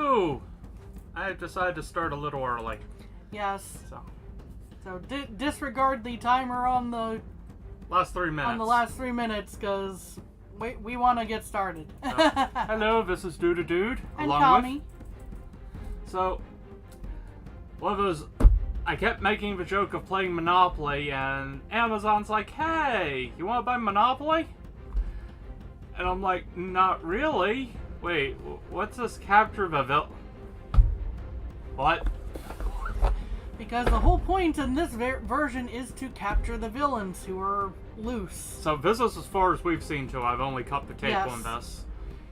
Woohoo! I decided to start a little early. Yes. So disregard the timer on the last 3 minutes. On the last 3 minutes, because we want to get started. So, hello, this is Dude and along Tommy. with. So, one of those. I kept making the joke of playing Monopoly, and Amazon's like, "Hey, you want to buy Monopoly?" And I'm like, "Not really." Wait, what's this capture the villain? What? Because the whole point in this version is to capture the villains who are loose. So this is as far as we've seen to. I've only cut the tape on this.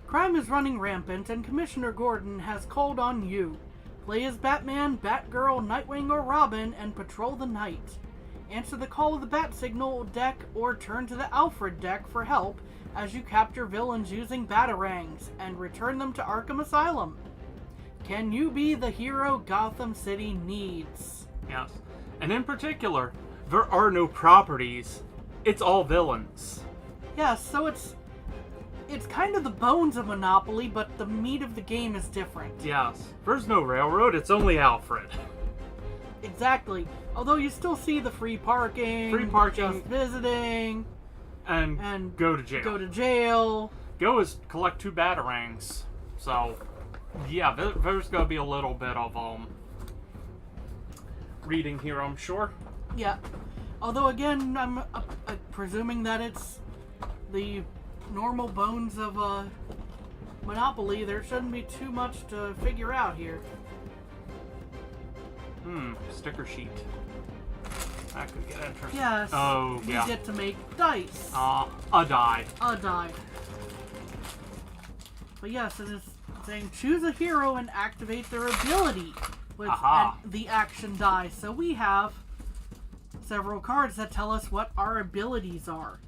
Crime is running rampant, and Commissioner Gordon has called on you. Play as Batman, Batgirl, Nightwing, or Robin, and patrol the night. Answer the call of the Bat Signal deck, or turn to the Alfred deck for help as you capture villains using batarangs, and return them to Arkham Asylum. Can you be the hero Gotham City needs? Yes. And in particular, there are no properties. It's all villains. Yes, so it's kind of the bones of Monopoly, but the meat of the game is different. Yes. There's no railroad, it's only Alfred. Exactly. Although you still see the free parking, just visiting, and go to jail. Go to jail. Go is collect 2 batarangs. So, yeah, there's going to be a little bit of reading here, I'm sure. Yeah. Although, again, I'm presuming that it's the normal bones of Monopoly. There shouldn't be too much to figure out here. Sticker sheet. That could get interesting. Yes. Oh, yeah. We get to make dice. A die. A die. But yes, it is saying choose a hero and activate their ability with the action die. So we have several cards that tell us what our abilities are.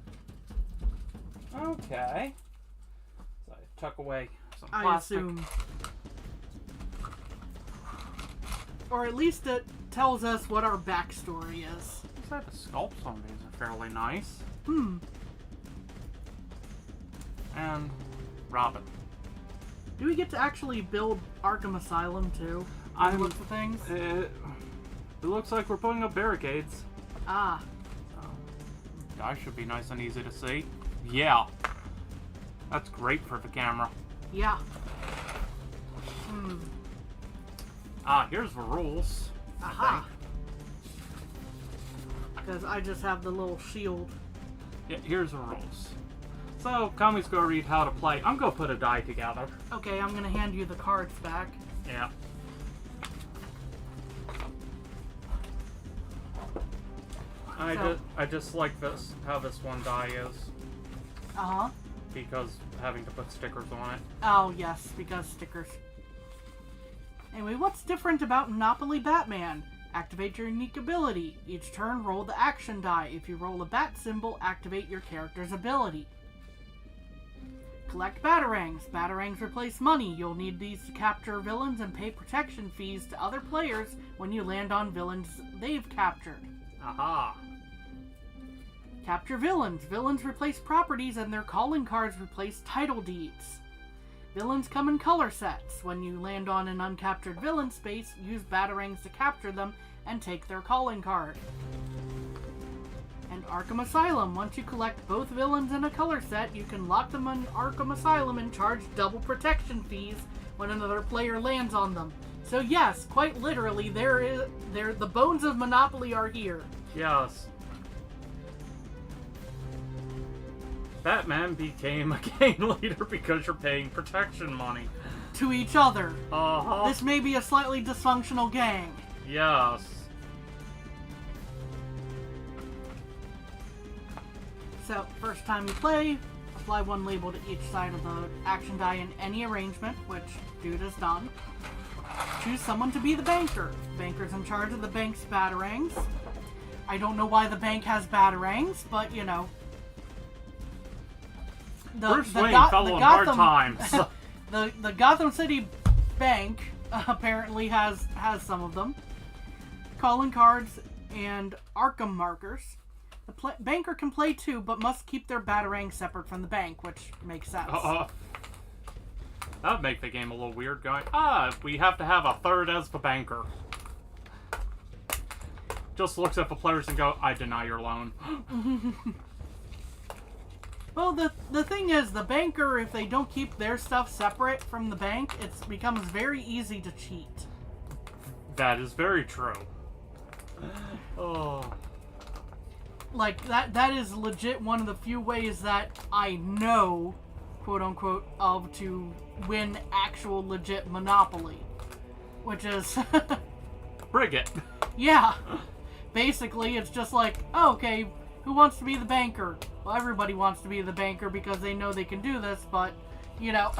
Okay. So I tuck away some I plastic. assume. Or at least it tells us what our backstory is. Looks like the sculpts on these are fairly nice. And Robin. Do we get to actually build Arkham Asylum too? I look for things. It looks like we're putting up barricades. Ah. That should be nice and easy to see. Yeah. That's great for the camera. Yeah. Here's the rules. Aha. Because I just have the little shield. Yeah, here's the rules. So, Kami's gonna read how to play. I'm gonna put a die together. Okay, I'm gonna hand you the cards back. Yeah. I just like this, how this one die is. Uh-huh. Because having to put stickers on it. Oh, yes, because stickers. Anyway, what's different about Monopoly Batman? Activate your unique ability. Each turn, roll the action die. If you roll a bat symbol, activate your character's ability. Collect batarangs. Batarangs replace money. You'll need these to capture villains and pay protection fees to other players when you land on villains they've captured. Aha. Capture villains. Villains replace properties and their calling cards replace title deeds. Villains come in color sets. When you land on an uncaptured villain space, use batarangs to capture them and take their calling card. And Arkham Asylum. Once you collect both villains in a color set, you can lock them in Arkham Asylum and charge double protection fees when another player lands on them. So yes, quite literally, the bones of Monopoly are here. Yes. Batman became a gang leader because you're paying protection money. To each other. Uh-huh. This may be a slightly dysfunctional gang. Yes. So, first time you play, apply one label to each side of the action die in any arrangement, which Dude has done. Choose someone to be the banker. The banker's in charge of the bank's batarangs. I don't know why the bank has batarangs, but you know. Bruce Wayne fell on hard times. the Gotham City Bank apparently has some of them. Calling cards and Arkham markers. The banker can play too, but must keep their batarang separate from the bank, which makes sense. That would make the game a little weird, going, we have to have a third as the banker. Just looks at the players and go, I deny your loan. Well, the thing is, the banker, if they don't keep their stuff separate from the bank, it becomes very easy to cheat. That is very true. Oh. Like, that is legit one of the few ways that I know, quote-unquote, of to win actual legit Monopoly. Which is... Brig it. Yeah. Basically, it's just like, oh, okay, who wants to be the banker? Well, everybody wants to be the banker because they know they can do this, but, you know.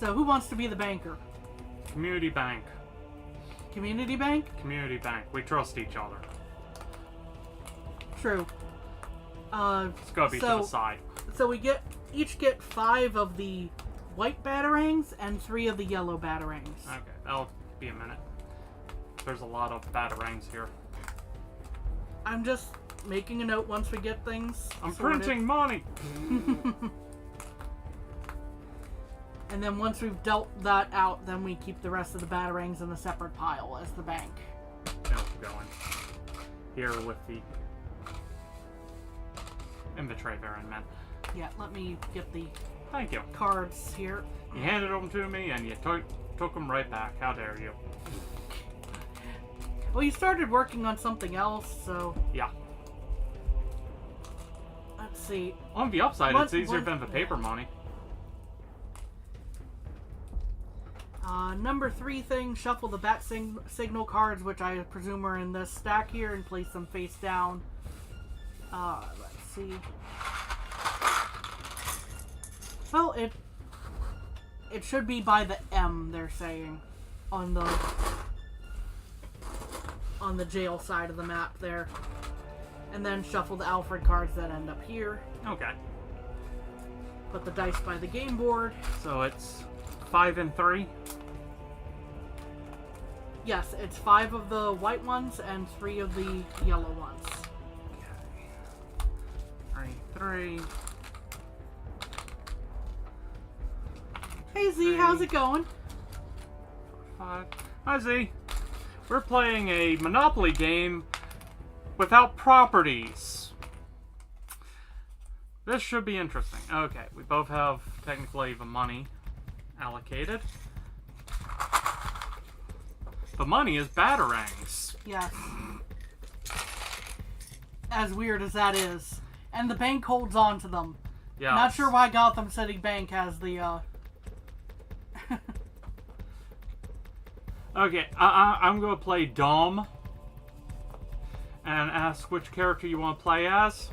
So, who wants to be the banker? Community bank. Community bank? Community bank. We trust each other. True. It's gotta be to the side. So we each get 5 of the white batarangs and 3 of the yellow batarangs. Okay, that'll be a minute. There's a lot of batarangs here. I'm just making a note once we get things I'm sorted. printing money! And then once we've dealt that out, then we keep the rest of the batarangs in a separate pile as the bank. Now going. Here with the... in the tray bearing men. Yeah, let me get the Thank you. cards here. You handed them to me and you took them right back. How dare you? Well, you started working on something else, so... Yeah. Let's see. On the upside, it's easier than the paper money. Number 3 thing, shuffle the bat signal cards, which I presume are in this stack here, and place them face down. Let's see. Well, it should be by the M, they're saying, on the jail side of the map there. And then shuffle the Alfred cards that end up here. Okay. Put the dice by the game board. So it's 5 and 3? Yes, it's 5 of the white ones and 3 of the yellow ones. Okay. 3. Hey Z, how's it going? 5. Hi Z. We're playing a Monopoly game without properties. This should be interesting. Okay, we both have technically the money allocated. The money is batarangs. Yes. As weird as that is. And the bank holds on to them. Yeah. Not sure why Gotham City Bank has the, Okay, I'm going to play Dom. And ask which character you want to play as.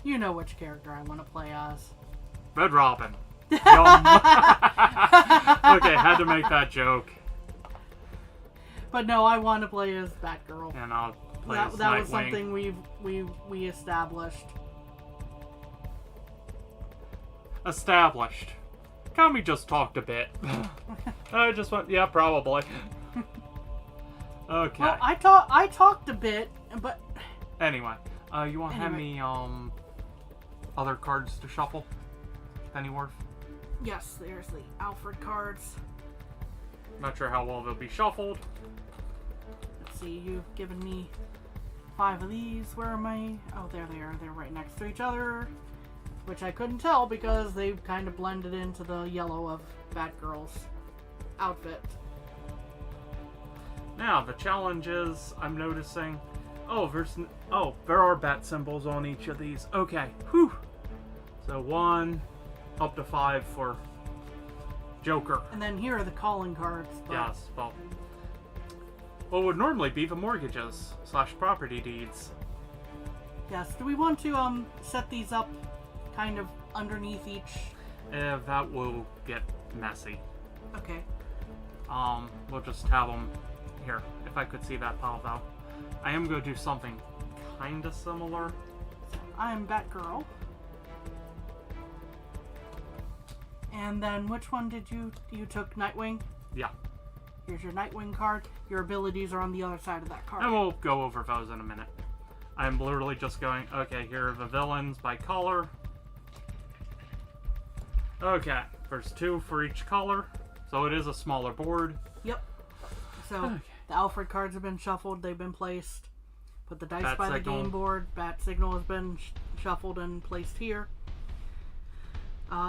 You know which character I want to play as. Red Robin. Okay, had to make that joke. But no, I want to play as Batgirl. And I'll play as That was Nightwing. something we established. Established. Can't we just talked a bit? I just went, yeah, probably. Okay. Well, I talked a bit, but Anyway, you want to hand me other cards to shuffle? Pennyworth? yes, there's the Alfred cards. Not sure how well they'll be shuffled. Let's see, you've given me 5 of these. Where am I? Oh, there they are. They're right next to each other. Which I couldn't tell because they kind of blended into the yellow of Batgirl's outfit. Now, the challenge is, I'm noticing... there are bat symbols on each of these. Okay, whew! So 1, up to 5 for Joker. And then here are the calling cards. But Yes, well... what would normally be the mortgages / property deeds. yes, do we want to set these up kind of underneath each? That will get messy. Okay. We'll just have them here. If I could see that pile though. I am going to do something kinda similar. I'm Batgirl. And then which one did you took Nightwing? Yeah. Here's your Nightwing card. Your abilities are on the other side of that card. And we'll go over those in a minute. I'm literally just going, okay, here are the villains by color. Okay, there's 2 for each color, so it is a smaller board. Yep. So, okay. The Alfred cards have been shuffled, they've been placed. Put the dice Bat by signal. the game board. Bat signal has been shuffled and placed here.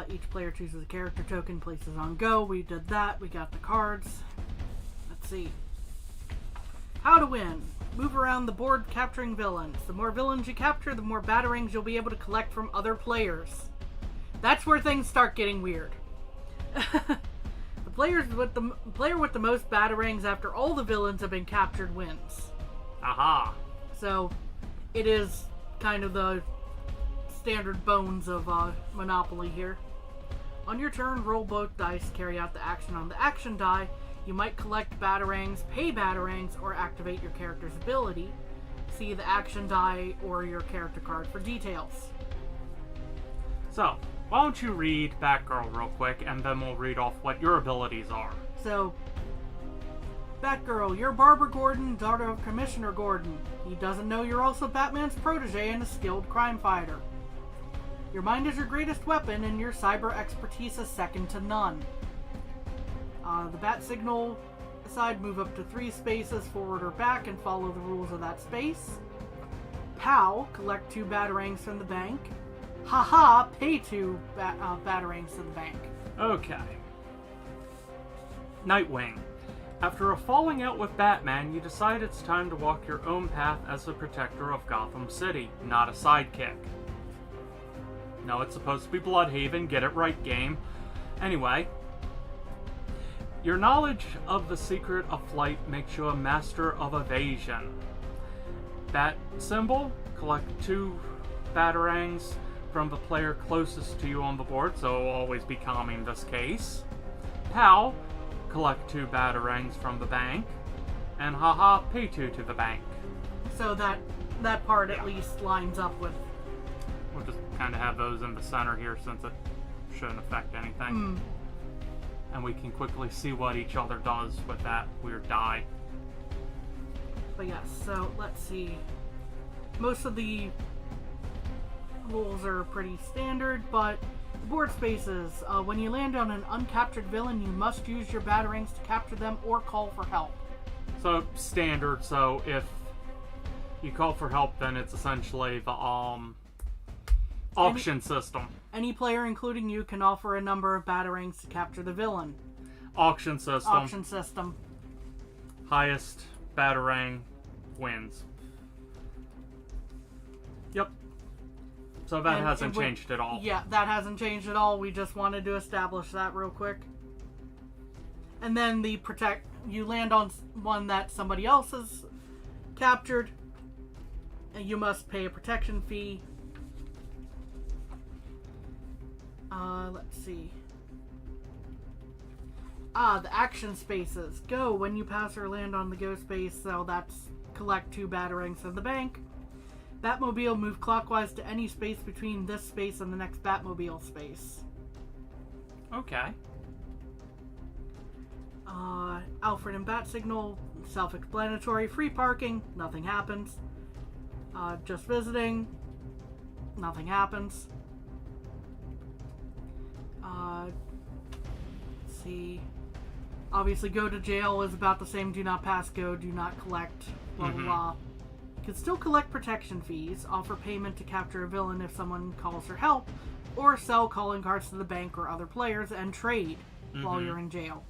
Each player chooses a character token, places on go. We did that. We got the cards. Let's see. How to win. Move around the board capturing villains. The more villains you capture, the more batarangs you'll be able to collect from other players. That's where things start getting weird. The player with the most batarangs after all the villains have been captured wins. Aha. So, it is kind of the standard bones of Monopoly here. On your turn, roll both dice, carry out the action on the action die. You might collect batarangs, pay batarangs, or activate your character's ability. See the action die or your character card for details. So, why don't you read Batgirl real quick, and then we'll read off what your abilities are. So, Batgirl, you're Barbara Gordon, daughter of Commissioner Gordon. He doesn't know you're also Batman's protege and a skilled crime fighter. Your mind is your greatest weapon, and your cyber expertise is second to none. The bat signal aside, move up to 3 spaces forward or back and follow the rules of that space. POW, collect 2 batarangs from the bank. Haha, pay 2 batarangs to the bank. Okay. Nightwing. After a falling out with Batman, you decide it's time to walk your own path as the protector of Gotham City, not a sidekick. No, it's supposed to be Bloodhaven, get it right, game. Anyway, your knowledge of the secret of flight makes you a master of evasion. Bat symbol, collect 2 batarangs from the player closest to you on the board, so it'll always be calm in this case. POW, collect 2 batarangs from the bank, and haha, pay 2 to the bank. So that part at least lines up with... We'll just kind of have those in the center here since it shouldn't affect anything. And we can quickly see what each other does with that weird die. But yes, so let's see. Most of the rules are pretty standard, but the board spaces. When you land on an uncaptured villain, you must use your batarangs to capture them or call for help. So, standard, so if you call for help, then it's essentially the auction system. Any player, including you, can offer a number of batarangs to capture the villain. Auction system. Auction system. Highest batarang wins. Yep. So that hasn't changed at all. Yeah, that hasn't changed at all. We just wanted to establish that real quick. And then you land on one that somebody else has captured, and you must pay a protection fee. Let's see. The action spaces. Go when you pass or land on the go space, so that's collect 2 batarangs from the bank. Batmobile, move clockwise to any space between this space and the next Batmobile space. Okay. Alfred and Bat Signal, self-explanatory. Free parking, nothing happens. Just visiting, nothing happens. Let's see. Obviously, go to jail is about the same. Do not pass go, do not collect, blah blah blah. You can still collect protection fees, offer payment to capture a villain if someone calls for help, or sell calling cards to the bank or other players and trade while you're in jail.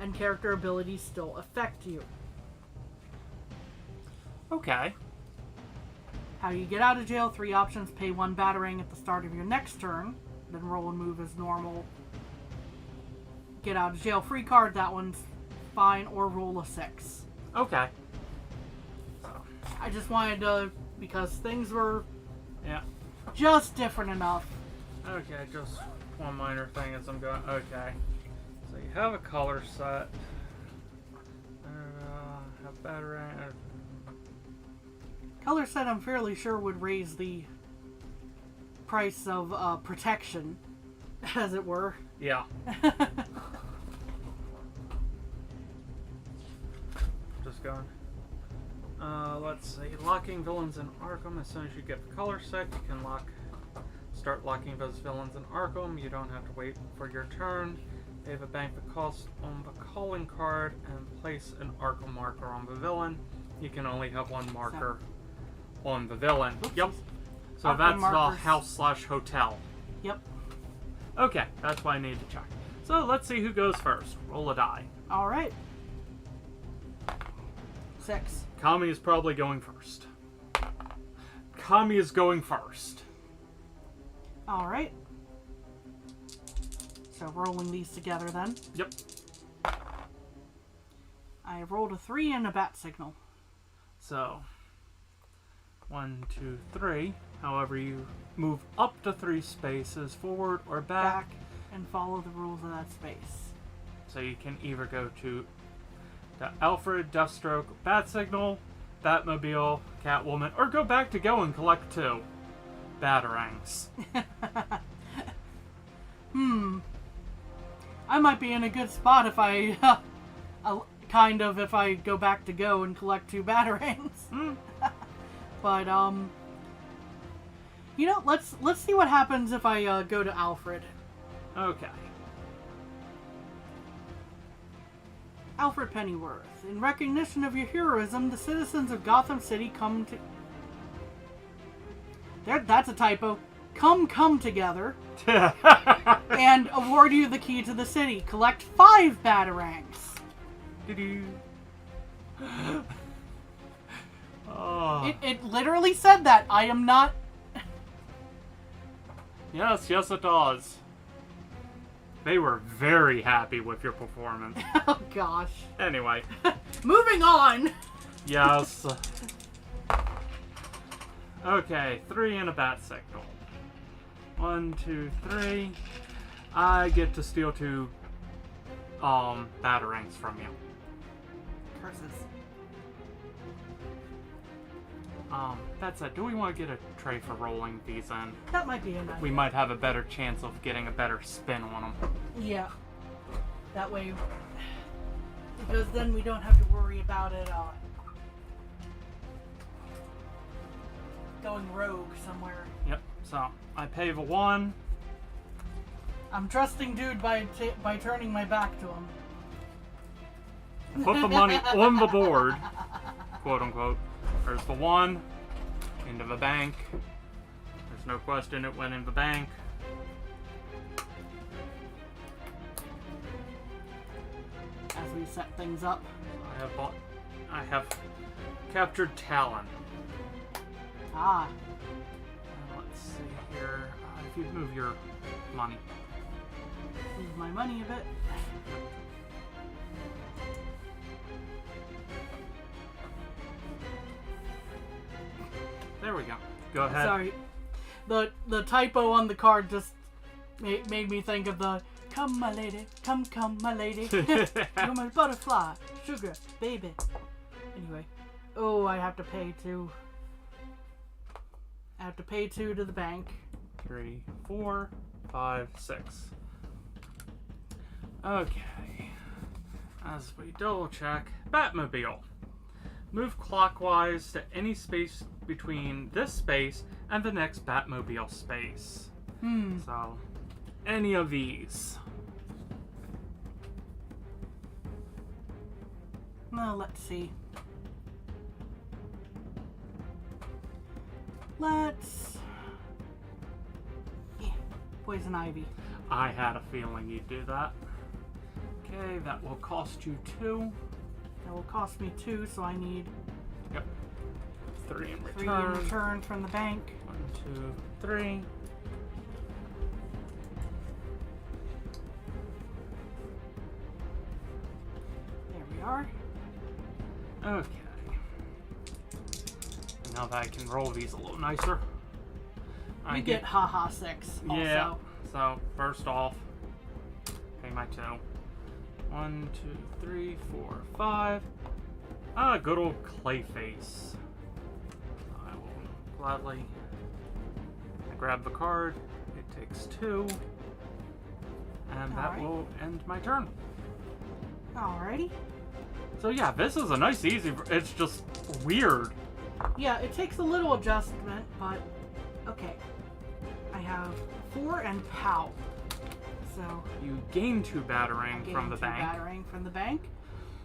And character abilities still affect you. Okay. How you get out of jail, 3 options. Pay 1 batarang at the start of your next turn, then roll and move as normal. Get out of jail free card, that one's fine, or roll a 6. Okay. I just wanted to, because things were Yeah. just different enough. Okay, just one minor thing as I'm going. Okay. So you have a color set. Have batarang. Color set, I'm fairly sure, would raise the price of protection, as it were. Yeah. Just going. Let's see. Locking villains in Arkham. As soon as you get the color set, you can start locking those villains in Arkham. You don't have to wait for your turn. They have a bank the cost on the calling card and place an Arkham marker on the villain. You can only have one marker on the villain. Oops. Yep. So Arkham that's markers. the house/hotel. Yep. Okay, that's what I need to check. So let's see who goes first. Roll a die. All right. 6. Kami is probably going first. Kami is going first. All right. So rolling these together then. Yep. I rolled a 3 and a bat signal. So, 1, 2, 3. However, you move up to 3 spaces, forward or back. And follow the rules of that space. So you can either go to the Alfred, Deathstroke, Bat Signal, Batmobile, Catwoman, or go back to Go and collect 2 Batarangs. I might be in a good spot if I, if I go back to Go and collect 2 batarangs. But, you know, let's see what happens if I go to Alfred. Okay. Alfred Pennyworth. In recognition of your heroism, the citizens of Gotham City come to... That's a typo. Come together and award you the key to the city. Collect 5 batarangs. Oh. It literally said that. I am not... Yes, it does. They were very happy with your performance. Oh, gosh. Anyway. Moving on! Yes. Okay, 3 and a bat signal. 1, 2, 3. I get to steal 2 batarangs from you. Curses. That said, do we want to get a tray for rolling these in? That might be a nice. We might have a better chance of getting a better spin on them. Yeah. That way, because then we don't have to worry about it going rogue somewhere. Yep, so I pay the 1. I'm trusting dude by turning my back to him. Put the money on the board, quote unquote. There's the 1 into the bank. There's no question it went in the bank. As we set things up. I have captured Talon. Ah. Let's see here. If you move your money. Move my money a bit. There we go. Go ahead. Sorry. The typo on the card just made me think of the come my lady, come my lady. You're my butterfly, sugar, baby. Anyway. Oh, I have to pay 2. I have to pay 2 to the bank. 3, 4, 5, 6. Okay. As we double check, Batmobile. Move clockwise to any space between this space and the next Batmobile space. So, any of these. Well, let's see. Let's... Poison Ivy. I had a feeling you'd do that. Okay, that will cost you 2. That will cost me 2, so I need... Yep. 3 in 3 return. in return from the bank. 1, 2, 3. There we are. Okay. Now that I can roll these a little nicer. We get haha 6 also. Yeah. So, first off, pay my 2. 1, 2, 3, 4, 5. Ah, good old Clayface. I will gladly grab the card. It takes 2. And that will end my turn. Alrighty. So yeah, this is a nice, easy. It's just weird. Yeah, it takes a little adjustment, but okay. I have 4 and POW. So You gain 2 battering from the bank. Battering from the bank,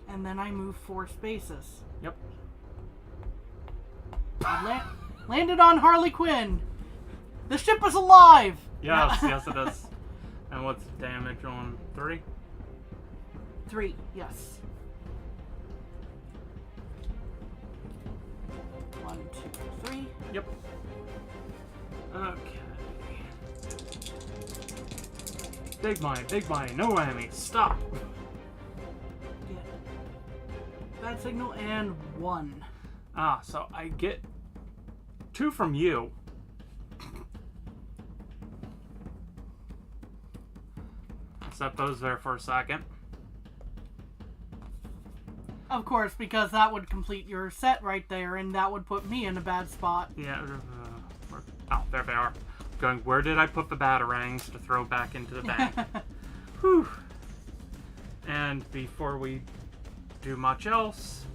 and then I move 4 spaces. Yep. I landed on Harley Quinn. The ship is alive. Yes, yes it is. And what's the damage on 3? 3, yes. 1, 2, 3. Yep. Okay. Big money, no whammy, stop! Yeah. Bad signal and 1. Ah, so I get 2 from you. Set those there for a second. Of course, because that would complete your set right there, and that would put me in a bad spot. Yeah, oh, there they are. Going, where did I put the batarangs to throw back into the bank? Whew. And before we do much else,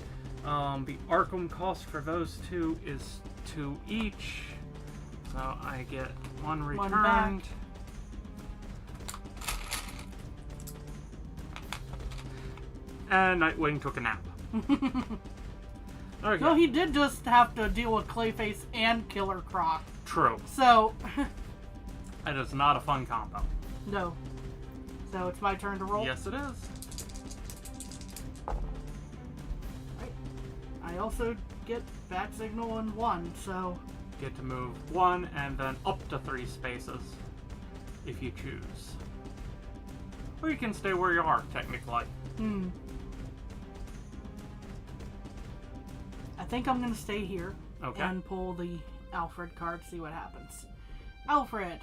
the Arkham cost for those 2 is 2 each. So I get 1 returned. back. And Nightwing took a nap. Okay. No, he did just have to deal with Clayface and Killer Croc. True. So, That is not a fun combo. no. So it's my turn to roll? Yes, it is. Right. I also get Bat Signal and 1, so... Get to move 1 and then up to 3 spaces if you choose. Or you can stay where you are, technically. I think I'm gonna stay here Okay. and pull the Alfred card, see what happens. Alfred,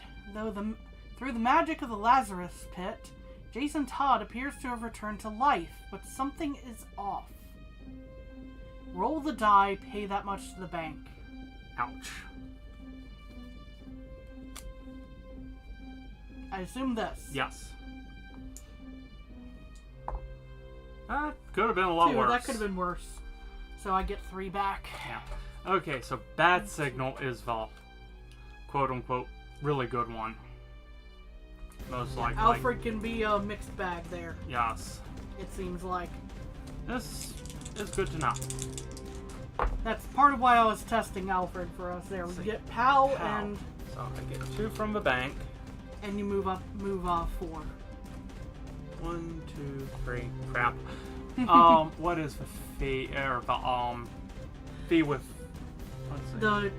through the magic of the Lazarus Pit, Jason Todd appears to have returned to life, but something is off. Roll the die, pay that much to the bank. Ouch. I assume this. Yes. That could have been a lot 2, worse. that could have been worse. So I get 3 back. Yeah. Okay, so Bad Signal is the quote-unquote really good one. Most likely. Alfred can be a mixed bag there, Yes. it seems like. This is good to know. That's part of why I was testing Alfred for us there. We See, get POW, POW. and So I get 2 from the bank. you move 4. 1, 2, 3. Crap. What is the fee or the fee with? Let's see.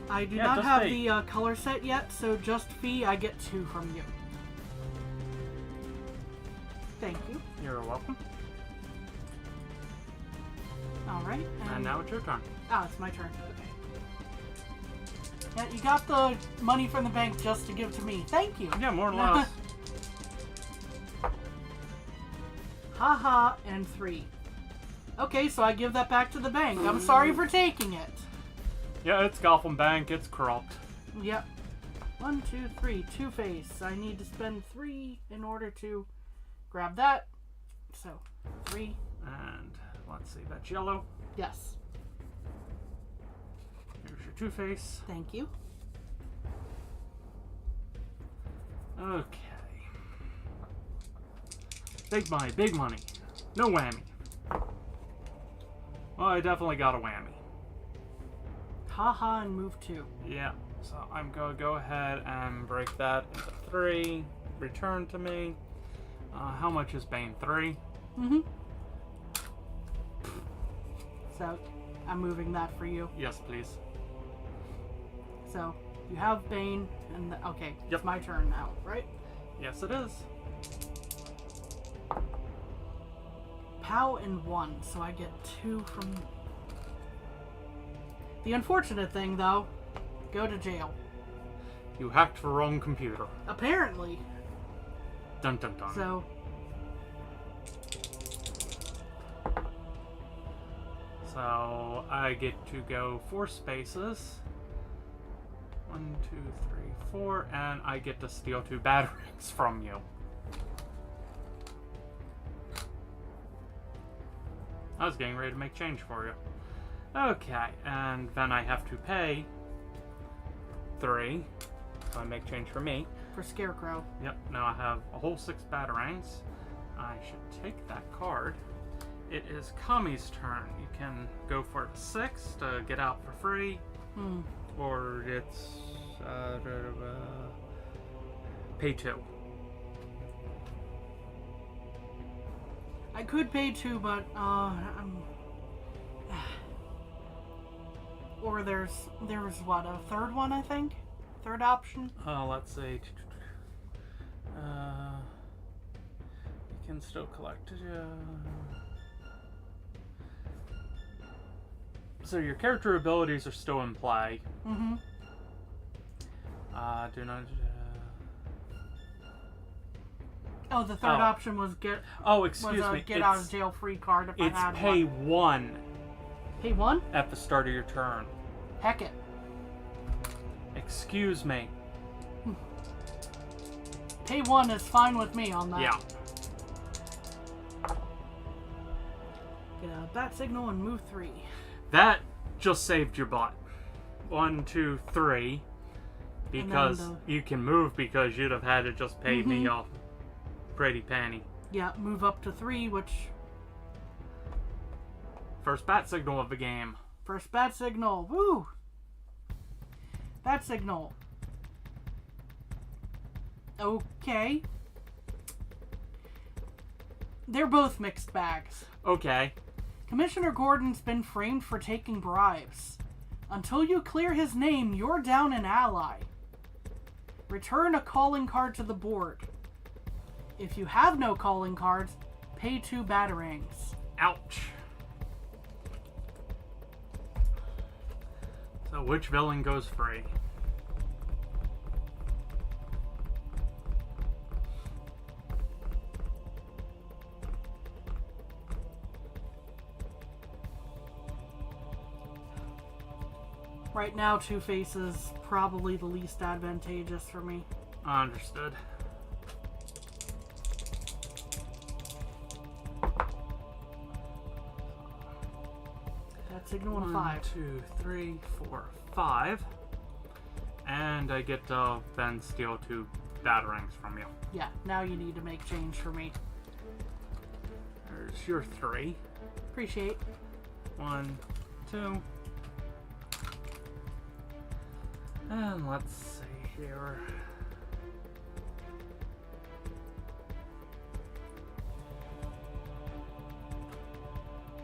I do Yeah, not just have fee. the color set yet, so just fee. I get 2 from you. Thank you. You're welcome. All right. And now it's your turn. It's my turn. Okay. Yeah, you got the money from the bank just to give to me. Thank you. Yeah, more or less. Haha, and 3. Okay, so I give that back to the bank. I'm sorry for taking it. Yeah, it's Gotham Bank. It's corrupt. Yep. 1, 2, 3. Two-Face. I need to spend 3 in order to grab that. So, 3. And let's see, that's yellow. Yes. Here's your Two-Face. Thank you. Okay. Big money. No whammy. Well, I definitely got a whammy. Haha, and move 2. Yeah, so I'm going to go ahead and break that into 3. Return to me. How much is Bane? 3? Mm-hmm. So, I'm moving that for you. Yes, please. So, you have Bane, and okay, Yep. it's my turn now, right? Yes, it is. POW and 1, so I get 2 from... The unfortunate thing, though, go to jail. You hacked the wrong computer. Apparently. Dun dun dun. So... So I get to go 4 spaces. 1, 2, 3, 4, and I get to steal 2 batteries from you. I was getting ready to make change for you. Okay, and then I have to pay 3. So I make change for me. For Scarecrow. Yep, now I have a whole 6 batarangs. I should take that card. It is Kami's turn. You can go for 6 to get out for free. Or it's pay 2. I could pay 2, but or there's what, a third one, I think? Third option? Let's see. You can still collect. So your character abilities are still in play. Mm-hmm. Do not. Oh, the third option was get. Oh, excuse me. Get out of jail free card if I had It's pay one. 1. Pay 1? At the start of your turn. Heck it. Excuse me. Pay 1 is fine with me on that. Yeah. Get a bat signal and move 3. That just saved your butt. 1, 2, 3. Because you can move because you'd have had to just pay me off. Pretty penny. Yeah, move up to 3, which... First bat signal of the game. First bat signal. Woo! Bat signal. Okay. They're both mixed bags. Okay. Commissioner Gordon's been framed for taking bribes. Until you clear his name, you're down an ally. Return a calling card to the board. If you have no calling cards, pay 2 batarangs. Ouch. So which villain goes free? Right now, Two-Face is probably the least advantageous for me. Understood. That signal on 5. 1, 2, 3, 4, 5. And I get to then steal 2 batarangs from you. Yeah, now you need to make change for me. There's your 3. Appreciate. 1, 2. And let's see here.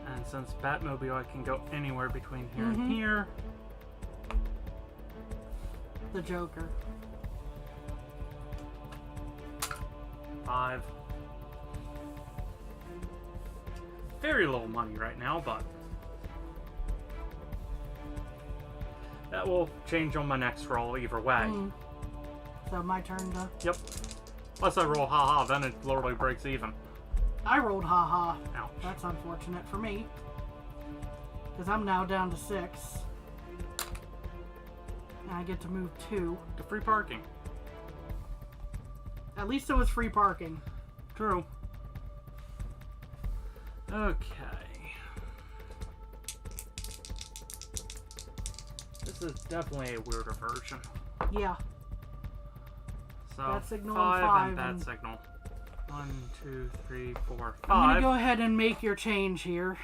And since Batmobile, I can go anywhere between here and here. The Joker. 5. Very little money right now, but that will change on my next roll either way. So my turn to... Yep. Unless I roll haha, then it literally breaks even. I rolled haha. Ouch. That's unfortunate for me. Because I'm now down to 6. And I get to move 2. To free parking. At least it was free parking. True. Okay. This is definitely a weirder version. Yeah. So Bat signal 5 and 5 and bat and... signal. 1, 2, 3, 4, 5. I'm gonna go ahead and make your change here.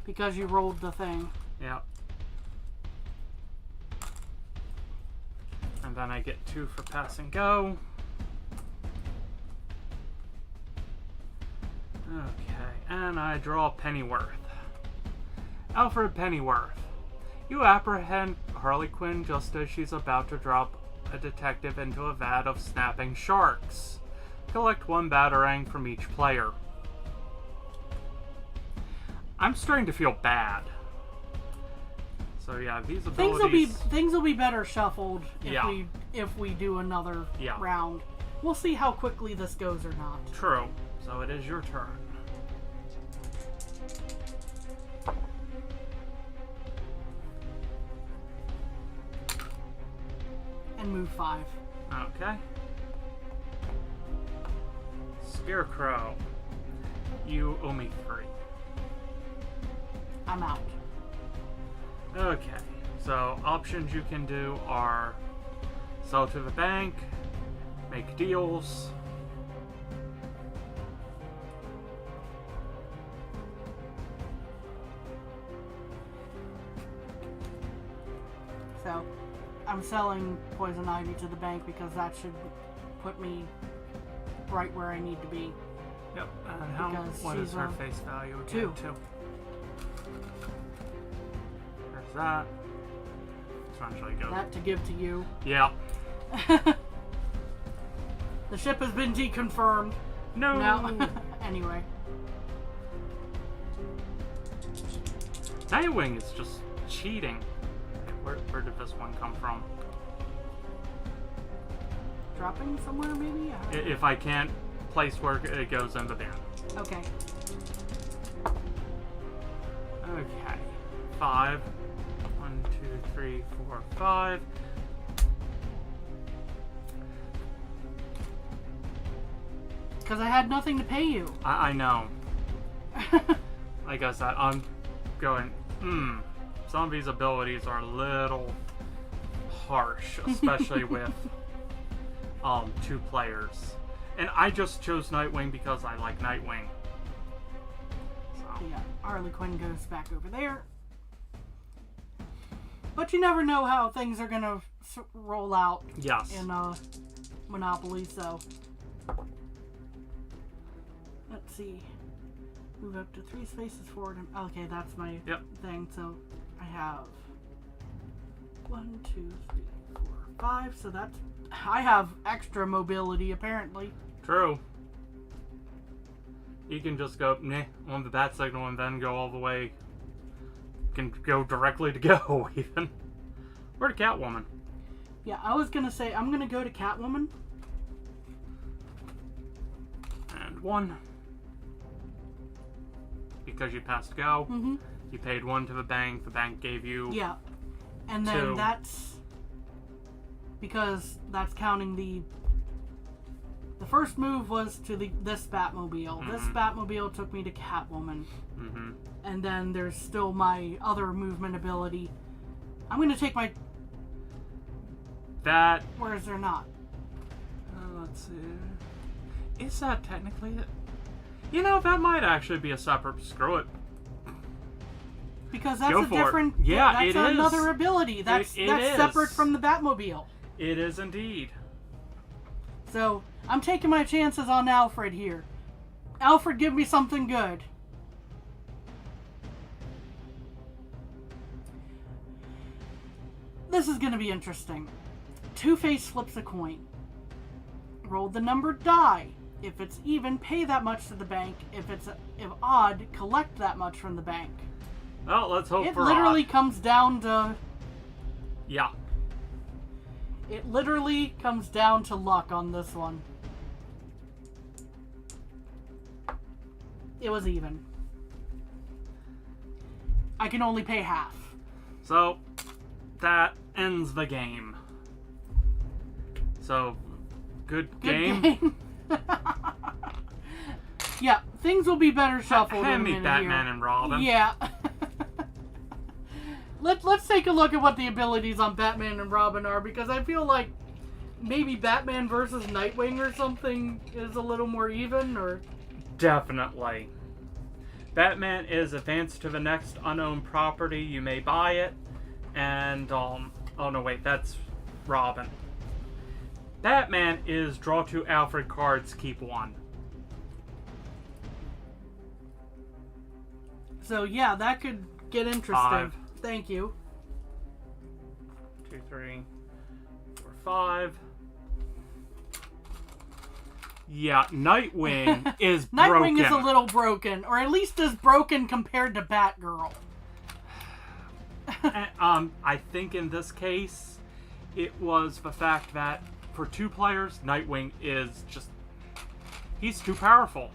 Because you rolled the thing. Yep. And then I get 2 for pass and go. Okay, and I draw Pennyworth. Alfred Pennyworth. You apprehend Harley Quinn just as she's about to drop a detective into a vat of snapping sharks. Collect 1 batarang from each player. I'm starting to feel bad. So yeah, these abilities... Things will be better shuffled if, if we do another Yeah. round. We'll see how quickly this goes or not. True. So it is your turn. And move 5. Okay. Scarecrow. You owe me 3. I'm out. Okay, so options you can do are sell to the bank, make deals. So, I'm selling Poison Ivy to the bank because that should put me right where I need to be. Yep, and what is her face value again? 2. 2. There's that. Essentially go. That to give to you. Yeah. The ship has been deconfirmed. No. Anyway. Nightwing is just cheating. Where did this one come from? Dropping somewhere, maybe? If I can't place where it goes in the bin. Okay. Okay. 5. 1, 2, 3, 4, 5. Because I had nothing to pay you. I know. Like I said, I'm going, some of these abilities are a little harsh, especially with 2 players. And I just chose Nightwing because I like Nightwing. So. Yeah, Harley Quinn goes back over there. But you never know how things are going to roll out Yes. in Monopoly, so... Let's see. Move up to 3 spaces forward. Okay, that's my thing. So I have 1, 2, 3, 4, 5. So that's... I have extra mobility, apparently. True. You can just go on the bat signal and then go all the way. You can go directly to go, even. Where to Catwoman? Yeah, I was going to say, I'm going to go to Catwoman. And 1. Because you passed go. Mm-hmm. You paid 1 to the bank gave you... Yeah. And then 2. that's... Because that's counting the first move was to this Batmobile. Mm-hmm. This Batmobile took me to Catwoman. Mm-hmm. And then there's still my other movement ability. I'm going to take my... That... Where is there not? Let's see... Is that technically it? You know, that might actually be a separate... Screw it. Because that's Go a for different... it. Yeah, that's it another is. ability. That's It that's is. separate from the Batmobile. It is indeed. So, I'm taking my chances on Alfred here. Alfred, give me something good. This is going to be interesting. Two-Face flips a coin. Roll the number die. If it's even, pay that much to the bank. If odd, collect that much from the bank. Well, let's hope for It literally odd. comes down to... Yeah. It literally comes down to luck on this one. It was even. I can only pay half. So, that ends the game. So, good game. Yeah, things will be better shuffled in a Hand me minute Batman here. and Robin. Yeah. Let's take a look at what the abilities on Batman and Robin are, because I feel like maybe Batman versus Nightwing or something is a little more even, or... Definitely. Batman is advance to the next unknown property. You may buy it. And, oh no, wait, that's Robin. Batman is draw 2 Alfred cards, keep 1. So, yeah, that could get interesting. 5. Thank you. 2, 3, 4, 5. Yeah, Nightwing is broken. Nightwing is a little broken, or at least is broken compared to Batgirl. I think in this case, it was the fact that for 2 players, Nightwing is just... He's too powerful.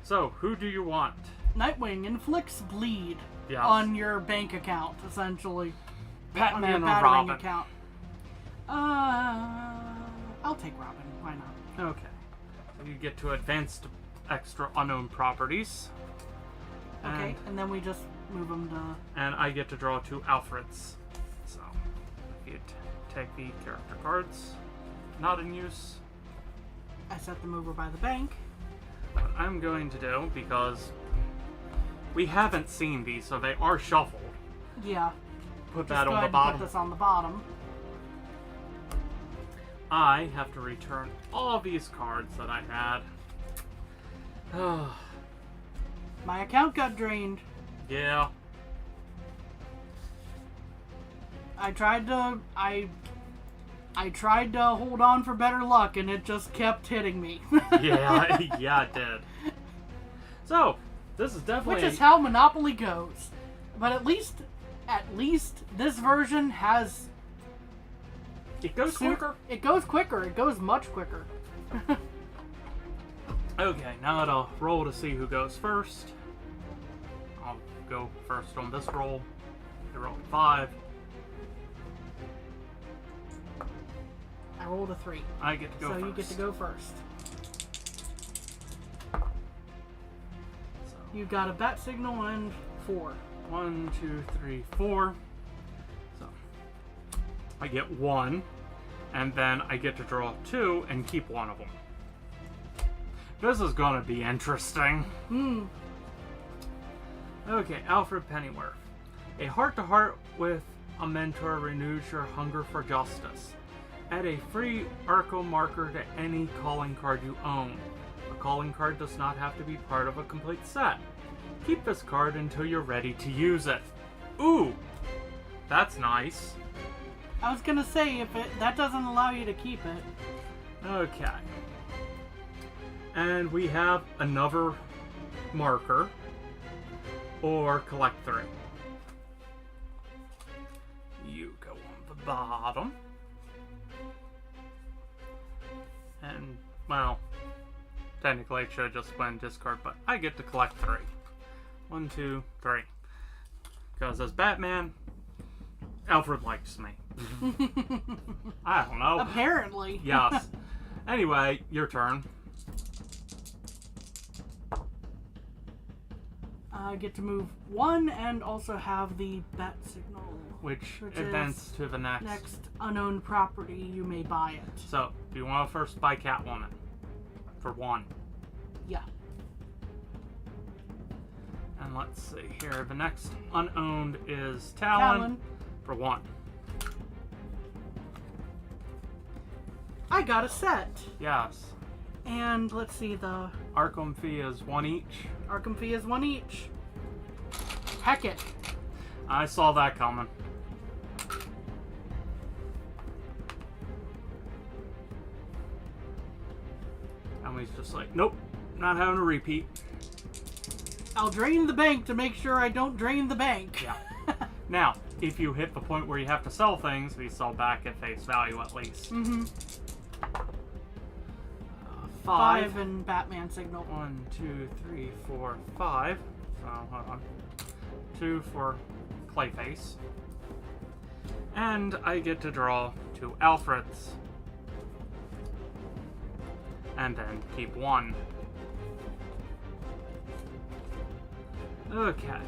So, who do you want? Nightwing inflicts bleed Yes. on your bank account, essentially. Batman on your or Batwing Robin? account. I'll take Robin. Why not? Okay. So you get to advance to extra unknown properties. Okay, and then we just move them to... And I get to draw 2 Alfreds. So, if you take the character cards, not in use. I set them over by the bank. What I'm going to do, because we haven't seen these, so they are shuffled. Yeah. Put Just that go on the ahead and bottom. put this on the bottom. I have to return all these cards that I had. My account got drained. Yeah. I tried to hold on for better luck, and it just kept hitting me. Yeah, yeah, it did. So, this is definitely... Which is how Monopoly goes. But at least this version has... It goes quicker. It goes quicker. It goes much quicker. Okay, now I'll roll to see who goes first. I'll go first on this roll. I rolled 5. I rolled a 3. I get to go first. So you get to go first. So, You got a bat signal and 4. 1, 2, 3, 4. So I get 1, and then I get to draw 2 and keep one of them. This is gonna be interesting. Okay, Alfred Pennyworth. A heart-to-heart with a mentor renews your hunger for justice. Add a free Arco marker to any calling card you own. A calling card does not have to be part of a complete set. Keep this card until you're ready to use it. Ooh, that's nice. I was gonna say, that doesn't allow you to keep it. Okay. And we have another marker, or collect 3. You go on the bottom. And, well, technically it should have just went discard, but I get to collect 3. 1, 2, 3. Because as Batman, Alfred likes me. I don't know. Apparently. Yes. Anyway, your turn. I get to move 1 and also have the bat signal. Which is advance to the next. Next unknown property, you may buy it. So, do you want to first buy Catwoman? For 1. Yeah. And let's see here. The next unowned is Talon. For 1. I got a set. Yes. And let's see, the Arkham fee is 1 each. Arkham fee is 1 each. Heck it. I saw that coming. And he's just like, nope, not having a repeat. I'll drain the bank to make sure I don't drain the bank. Yeah. Now, if you hit the point where you have to sell things, we sell back at face value at least. Mm-hmm. 5 and Batman signal. 1, 2, 3, 4, 5. So, hold on. 2 for Clayface. And I get to draw 2 Alfreds. And then keep 1. Okay.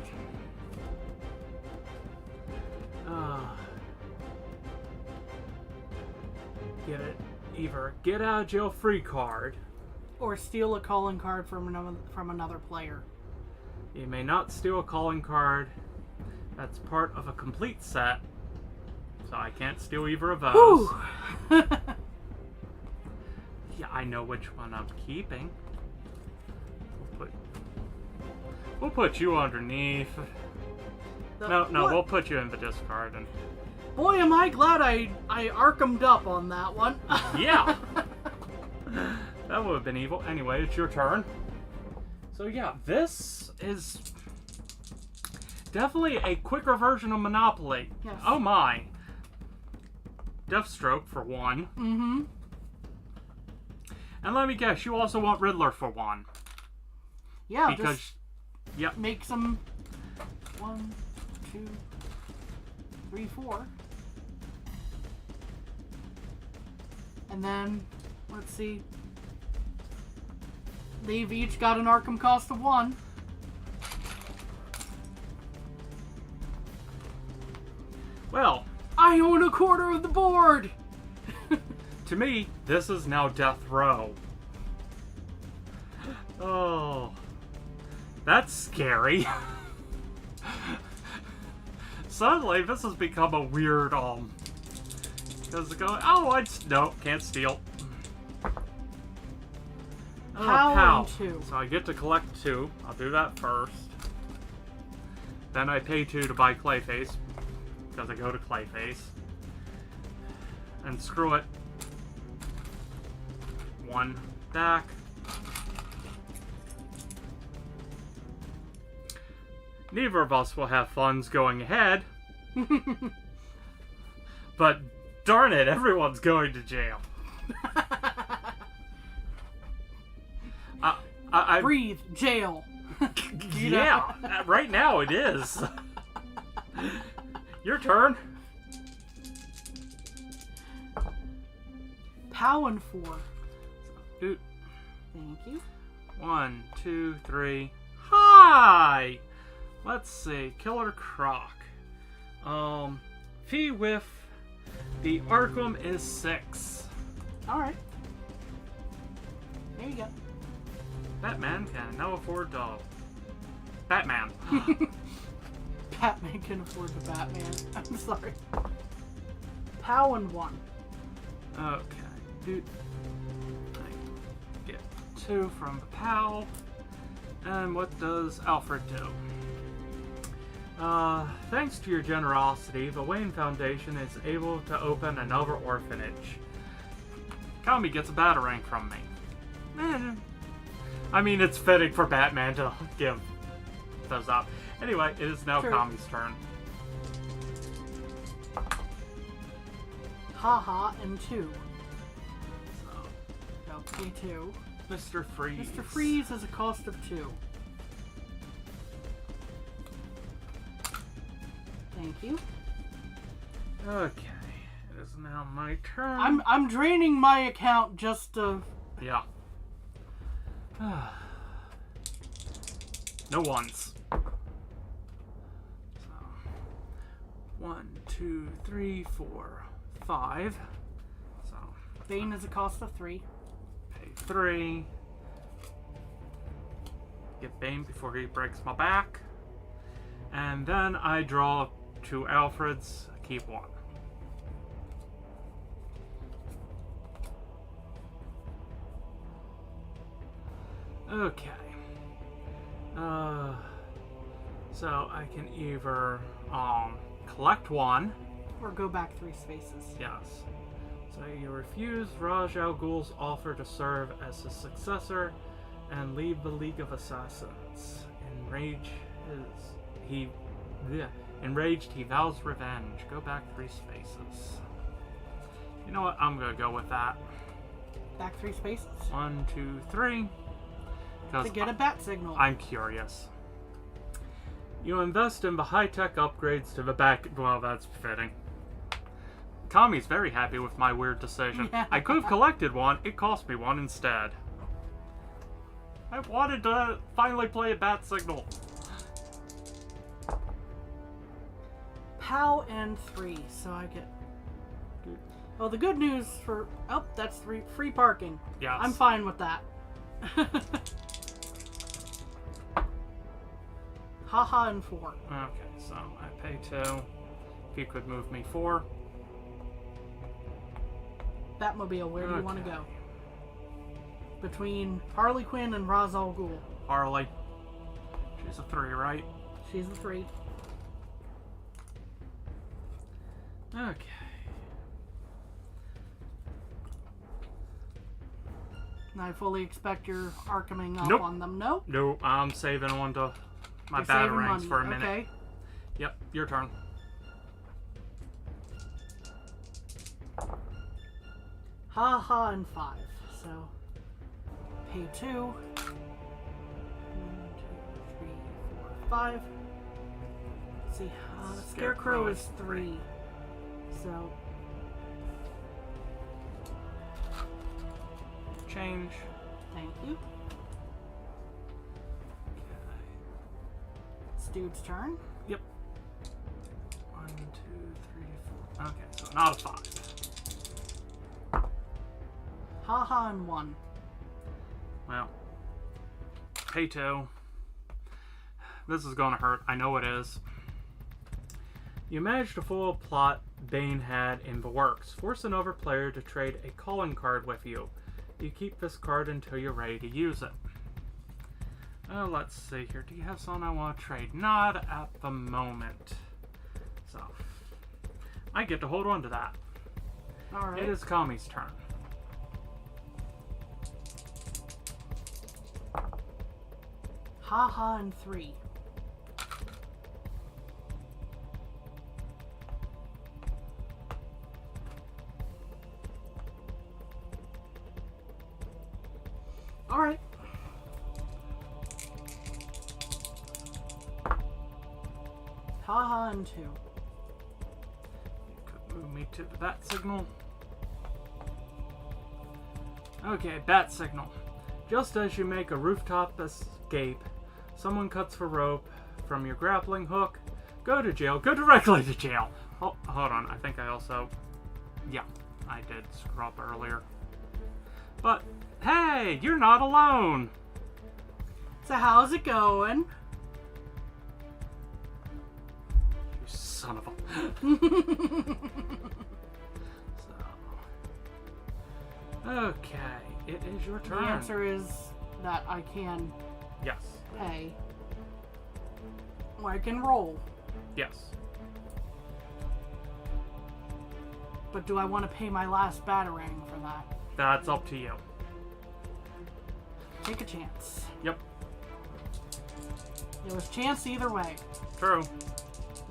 Get it. Either get out of jail free card, or steal a calling card from another player. You may not steal a calling card. That's part of a complete set, so I can't steal either of those. Yeah, I know which one I'm keeping. We'll put you underneath. No, we'll put you in the discard. And boy, am I glad I Arkham'd up on that one. yeah. That would have been evil. Anyway, it's your turn. So yeah, this is definitely a quicker version of Monopoly. Yes. Oh my. Deathstroke for 1. Mm-hmm. And let me guess, you also want Riddler for 1. Yeah, because, just yep. make some 1, 2, 3, 4. And then, let's see. they've each got an Arkham cost of 1. Well, I own a quarter of the board! to me, this is now death row. Oh, that's scary. Suddenly, this has become a weird, because going, oh, no, can't steal. Pow and 2. So I get to collect 2. I'll do that first. Then I pay 2 to buy Clayface, because I go to Clayface. And screw it. 1 back. Neither of us will have funds going ahead. But darn it, everyone's going to jail. I Breathe, jail. Yeah, right now it is. Your turn. Pow and 4. Dude. Thank you. 1, 2, 3. Hi! Let's see. Killer Croc. Fee with the Arkham is 6. Alright. There you go. Batman can now afford to... Batman. Batman can afford the Batman. I'm sorry. Pow and 1. Okay. Dude. I get 2 from the Pow. And what does Alfred do? Thanks to your generosity, the Wayne Foundation is able to open another orphanage. Kami gets a batarang from me. I mean, it's fitting for Batman to give those up. Anyway, it is now True. Kami's turn. Haha and 2. So, Okay, 2. Mr. Freeze. Mr. Freeze has a cost of 2. Thank you. Okay, it is now my turn. I'm draining my account just to... Yeah. No ones. So, 1, 2, 3, 4, 5. So, Bane has a cost of 3. pay 3. Get Bane before he breaks my back. And then I draw 2 Alfreds, keep 1. Okay. So I can either collect 1. Or go back 3 spaces. Yes. So you refuse Raj Al Ghul's offer to serve as his successor and leave the League of Assassins. Enraged, he vows revenge. Go back 3 spaces. You know what? I'm gonna go with that. Back 3 spaces? 1, 2, 3. To get a bat signal. I'm curious. You invest in the high-tech upgrades to the back... Well, that's fitting. Kami's very happy with my weird decision. Yeah. I could have collected 1. It cost me 1 instead. I wanted to finally play a bat signal. Pow and 3, so I get... Well, the good news for... Oh, that's free parking. Yes. I'm fine with that. Haha and 4. Okay, so I pay 2. If you could move me 4. Batmobile, where do you want to Okay. go? Between Harley Quinn and Ra's al Ghul. Harley. She's a 3, right? She's a 3. Okay. And I fully expect you're Arkhaming up Nope. on them. No? No, I'm saving one to my You're saving batarangs money. for a minute. Okay. Yep, your turn. Haha and 5. So, pay 2. 1, 2, 3, 4, 5. Let's see, Scarecrow is 3. So, Change. thank you. dude's turn. Yep. 1, 2, 3, 4. Okay, so not a 5. Haha and 1. Well, pay 2. This is gonna hurt. I know it is. You managed to foil a plot Bane had in the works. Force another player to trade a calling card with you. You keep this card until you're ready to use it. Let's see here. Do you have someone I want to trade? Not at the moment. So, I get to hold on to that. Alright. It is Kami's turn. Haha and 3. Alright. Haha and 2. You could move me to the bat signal. Okay, bat signal. Just as you make a rooftop escape, someone cuts the rope from your grappling hook. Go to jail. Go directly to jail. Oh, hold on. I think I also... Yeah, I did screw up earlier. But, hey, you're not alone. So how's it going? You son of a... Okay, it is your turn. The answer is that I can Yes. pay. Or I can roll. Yes. But do I want to pay my last batarang for that? That's up to you. Take a chance. Yep. It was chance either way. True.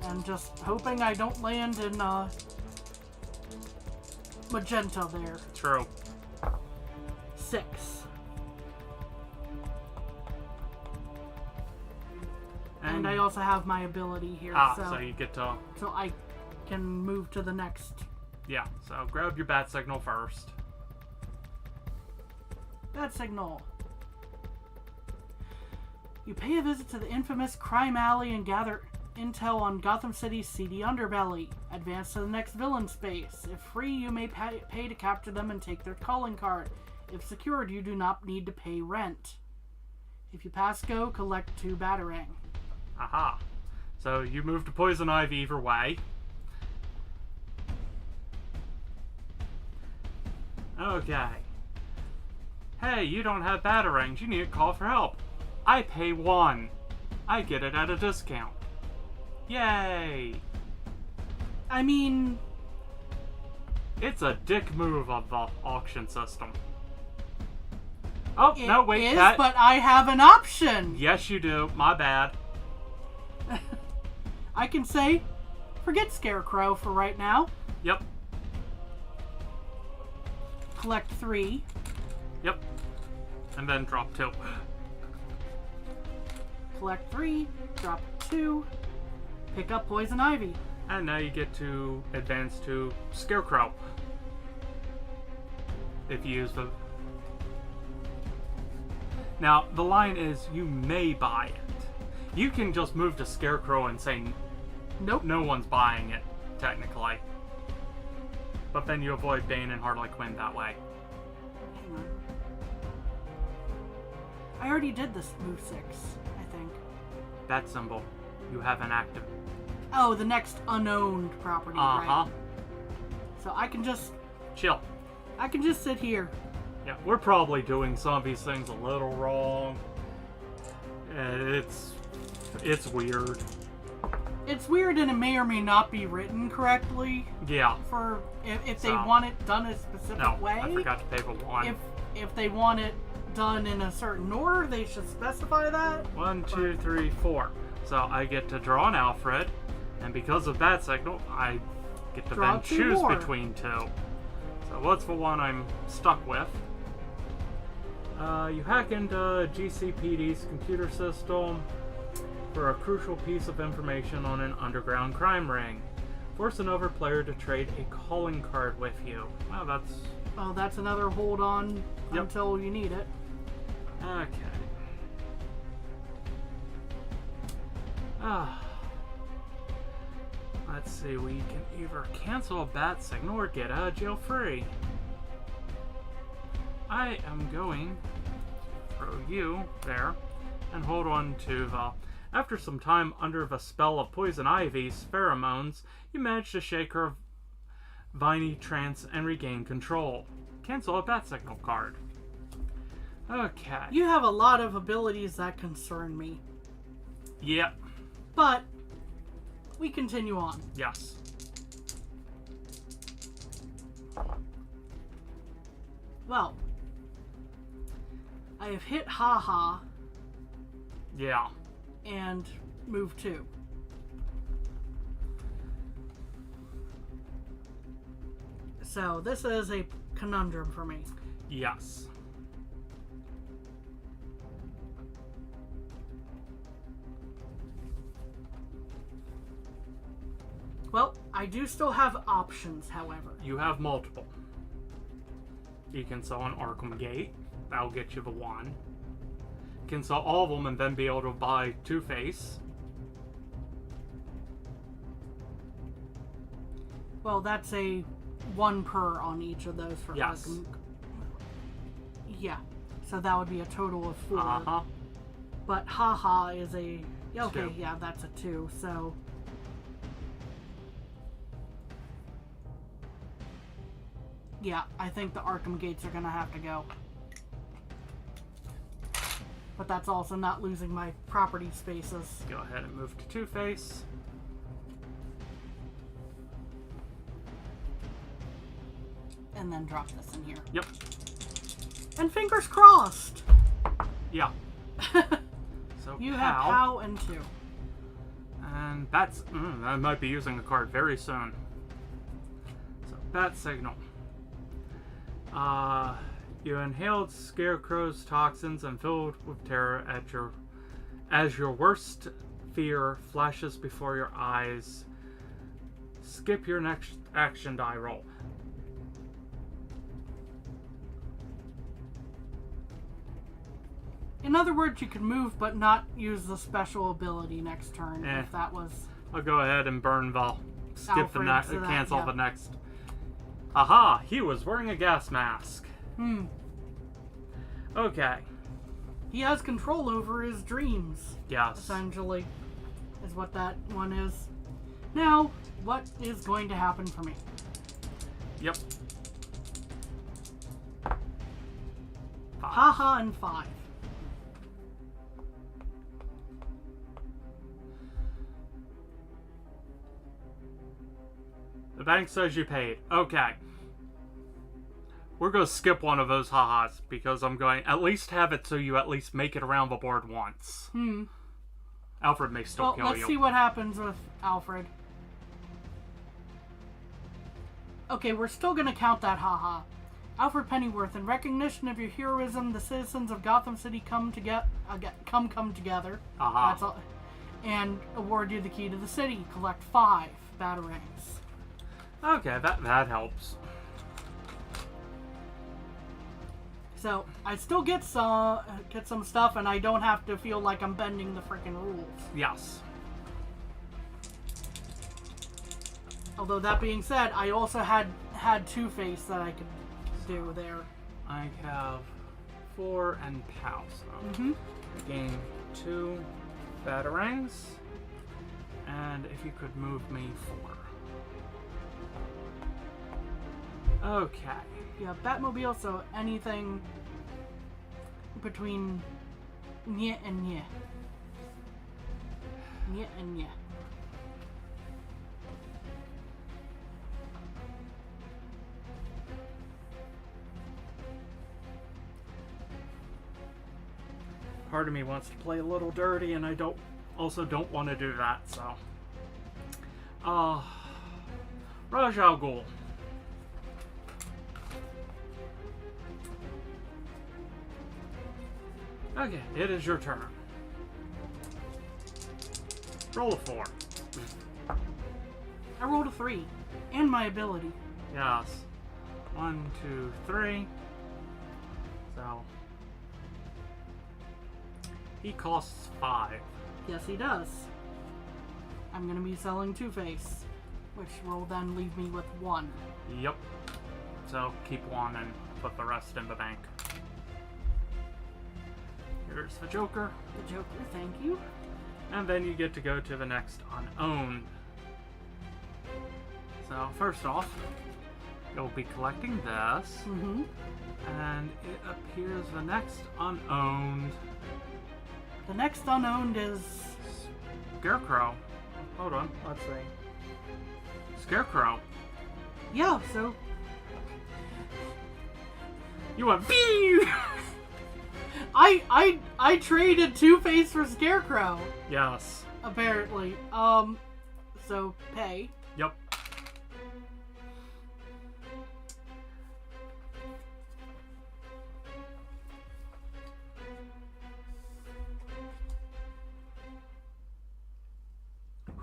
And just hoping I don't land in magenta there. True. 6. And I also have my ability here, so you get to... so I can move to the next. Yeah, so grab your bat signal first. Bat signal. You pay a visit to the infamous crime alley and gather intel on Gotham City's seedy underbelly. Advance to the next villain space. If free, you may pay to capture them and take their calling card. If secured, you do not need to pay rent. If you pass go, collect 2 batarang. Aha. So you move to Poison Ivy either way. Okay. Hey, you don't have batarangs. You need to call for help. I pay 1. I get it at a discount. Yay! I mean... It's a dick move of the auction system. Oh, it no, wait, is, that... but I have an option! Yes, you do. My bad. I can say, forget Scarecrow for right now. Yep. Collect 3. Yep. And then drop 2. Collect 3. Drop 2. Pick up Poison Ivy. And now you get to advance to Scarecrow. If you use the... Now, the line is, you may buy it. You can just move to Scarecrow and say, nope, no one's buying it, technically. But then you avoid Bane and Harley Quinn that way. Hang on. I already did this move 6, I think. That symbol, you have an active. Oh, the next unowned property, right? So I can just... Chill. I can just sit here. Yeah, we're probably doing some of these things a little wrong. It's weird. It's weird, and it may or may not be written correctly. Yeah. For if they want it done a specific way. I forgot to pay for 1. If they want it done in a certain order, they should specify that. 1, 2, 3, 4. So I get to draw an Alfred, and because of that signal, I get to Draw then 2 choose more. between 2. So what's the one I'm stuck with? You hack into GCPD's computer system for a crucial piece of information on an underground crime ring. Force another player to trade a calling card with you. Well, that's... Oh, that's another hold on until you need it. Okay. Let's see, we can either cancel a bat signal or get out of jail free. I am going to throw you there and hold on to the... After some time under the spell of Poison Ivy's pheromones, you manage to shake her viney trance and regain control. Cancel a bat signal card. Okay. You have a lot of abilities that concern me. Yep. But we continue on. Yes. Well, I have hit haha. Yeah. And move 2. So this is a conundrum for me. Yes. Well, I do still have options, however. You have multiple. You can sell an Arkham Gate. That'll get you the 1. You can sell all of them and then be able to buy Two-Face. Well, that's a 1 per on each of those for Yes. Arkham. Yeah. So that would be a total of 4. Uh-huh. But haha is a... Okay, 2. yeah, that's a 2, so... Yeah, I think the Arkham Gates are gonna have to go. But that's also not losing my property spaces. Go ahead and move to Two-Face. And then drop this in here. Yep. And fingers crossed! Yeah. So You have POW and 2. And that's... I might be using a card very soon. So, Bat Signal. You inhaled Scarecrow's toxins and filled with terror as your worst fear flashes before your eyes. Skip your next action die roll. In other words, you could move but not use the special ability next turn if that was... I'll go ahead and burn the... Skip the next... so Cancel yeah. the next... Aha! He was wearing a gas mask. Okay. He has control over his dreams. Yes. Essentially, is what that one is. Now, what is going to happen for me? Yep. 5. Haha and 5. The bank says you paid. Okay. We're going to skip one of those ha-has because I'm going at least have it so you at least make it around the board once. Alfred may still kill you. Let's see what happens with Alfred. Okay, we're still going to count that haha. Alfred Pennyworth, in recognition of your heroism, the citizens of Gotham City come together. That's all. And award you the key to the city. Collect 5 batarangs. Okay, that helps. So I still get some stuff, and I don't have to feel like I'm bending the freaking rules. Yes. Although that being said, I also had Two-Face that I could do there. I have 4 and POW, so I gain 2 batarangs, and if you could move me 4. Okay. Yeah, Batmobile, so anything between nyeh and nyeh. Nyeh and nyeh. Part of me wants to play a little dirty, and I don't want to do that, so. Raj Al Ghul. Okay, it is your turn. Roll a 4. I rolled a 3. And my ability. Yes. 1, 2, 3. So. He costs 5. Yes, he does. I'm gonna be selling Two-Face, which will then leave me with 1. Yep. So keep 1 and put the rest in the bank. Here's the Joker. The Joker, thank you. And then you get to go to the next unowned. So first off, you'll be collecting this. Mm-hmm. And it appears the next unowned... The next unowned is... Scarecrow. Hold on, let's see. Scarecrow. Yeah, so... You went BEE! I traded Two-Face for Scarecrow. Yes. Apparently. So pay. Yep.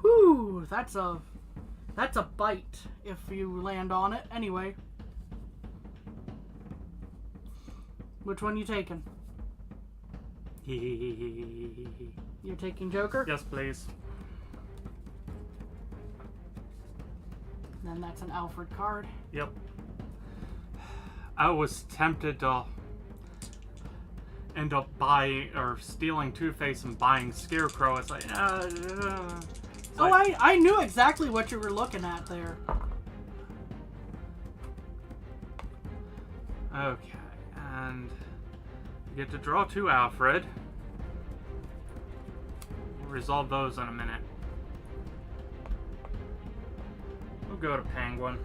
Whew, that's a bite if you land on it. Anyway. Which one you taking? You're taking Joker? Yes, please. Then that's an Alfred card. Yep. I was tempted to end up buying or stealing Two-Face and buying Scarecrow. It's like, I knew exactly what you were looking at there. Okay, and you get to draw 2 Alfred. We'll resolve those in a minute. We'll go to Penguin.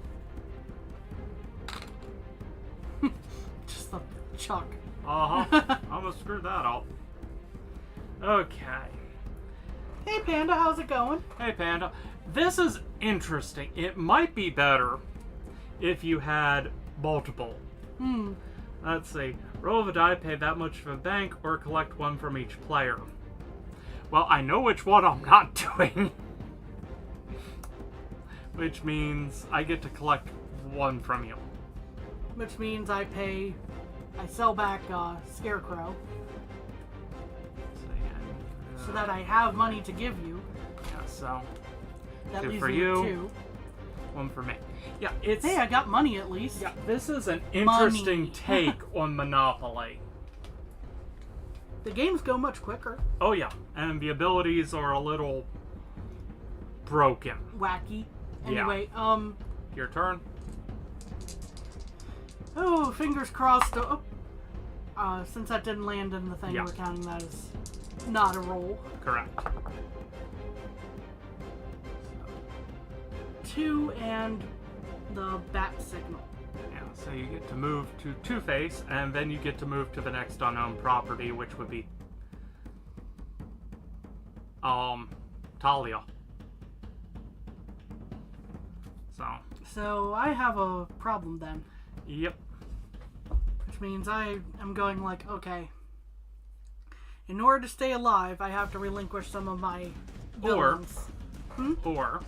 Just a chuck. Uh-huh. Almost screwed that up. Okay. Hey Panda, how's it going? Hey Panda. This is interesting. It might be better if you had multiple. Let's see. Roll a die, pay that much from the bank, or collect 1 from each player. Well, I know which one I'm not doing. Which means I get to collect 1 from you. Which means I sell back Scarecrow. So that I have money to give you. Yeah, so that 2 leaves for me you, with 2. 1 for me. Yeah, it's... Hey, I got money at least. Yeah, this is an interesting Money. take on Monopoly. The games go much quicker. Oh yeah, and the abilities are a little broken. Wacky. Yeah. Anyway, Your turn. oh, fingers crossed. Since that didn't land in the thing, Yeah. we're counting that as not a roll. Correct. 2 and the bat signal. Yeah, so you get to move to Two-Face, and then you get to move to the next unknown property, which would be Talia. So I have a problem then. Yep. Which means I am going like, okay, in order to stay alive, I have to relinquish some of my villains. Or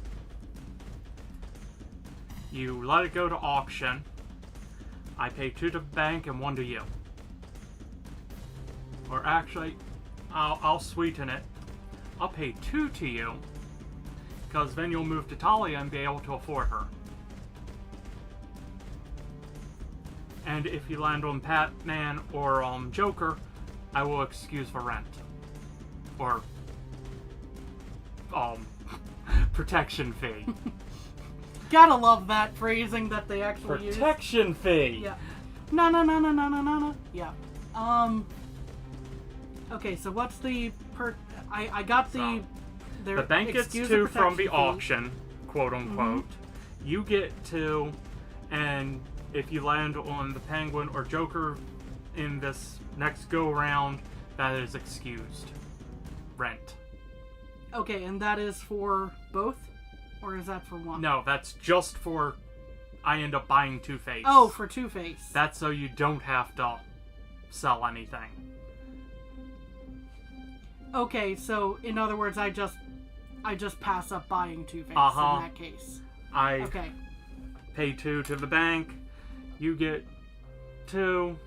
you let it go to auction. I pay 2 to the bank and 1 to you. Or actually, I'll sweeten it. I'll pay 2 to you, because then you'll move to Talia and be able to afford her. And if you land on Batman or Joker, I will excuse the rent. Or protection fee. Gotta love that phrasing that they actually use. Protection fee. Yeah. No. Yeah. Okay, so what's the I got the The bank gets 2 from the auction, quote unquote. You get 2, and if you land on the Penguin or Joker in this next go round, that is excused rent. Okay, and that is for both? Or is that for one? No, that's just for I end up buying Two-Face. Oh, for Two-Face. That's so you don't have to sell anything. Okay, so in other words, I just pass up buying Two-Face in that case. I pay 2 to the bank. You get 2.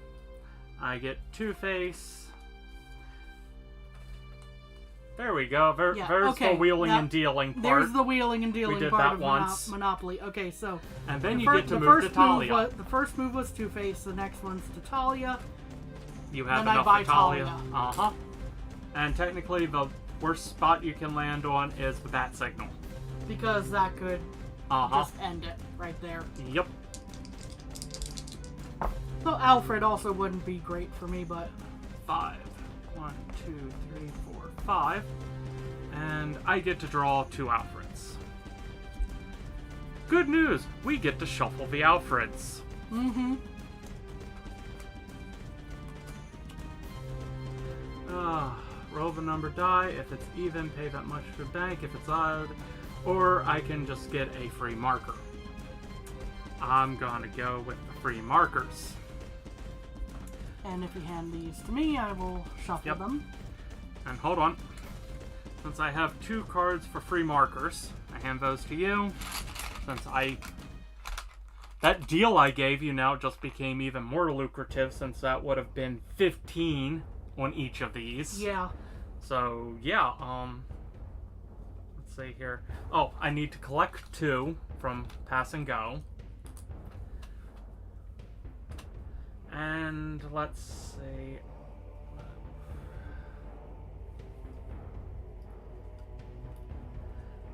I get Two-Face. There we go. Yeah, There's okay, the wheeling that- and dealing part. There's the wheeling and dealing did part that of once. Monopoly. Okay, so And then the you fir- get to the move to first move Talia. the first move was Two-Face. The next one's to Talia. You have then I enough buy for Talia. Talia. Uh-huh. And technically, the worst spot you can land on is the bat signal. Because that could Uh-huh. just end it right there. Yep. So Alfred also wouldn't be great for me, but 5. 1, 2, 3, 4, 5. And I get to draw 2 Alfreds. Good news! We get to shuffle the Alfreds. mm-hmm. Roll the number die. If it's even, pay that much to the bank. If it's odd, or I can just get a free marker. I'm gonna go with the free markers. And if you hand these to me, I will shuffle them. And hold on. Since I have 2 cards for free markers, I hand those to you. Since that deal I gave you now just became even more lucrative, since that would have been 15 on each of these. Yeah. So, yeah, let's see here. Oh, I need to collect 2 from Pass and Go. And let's see.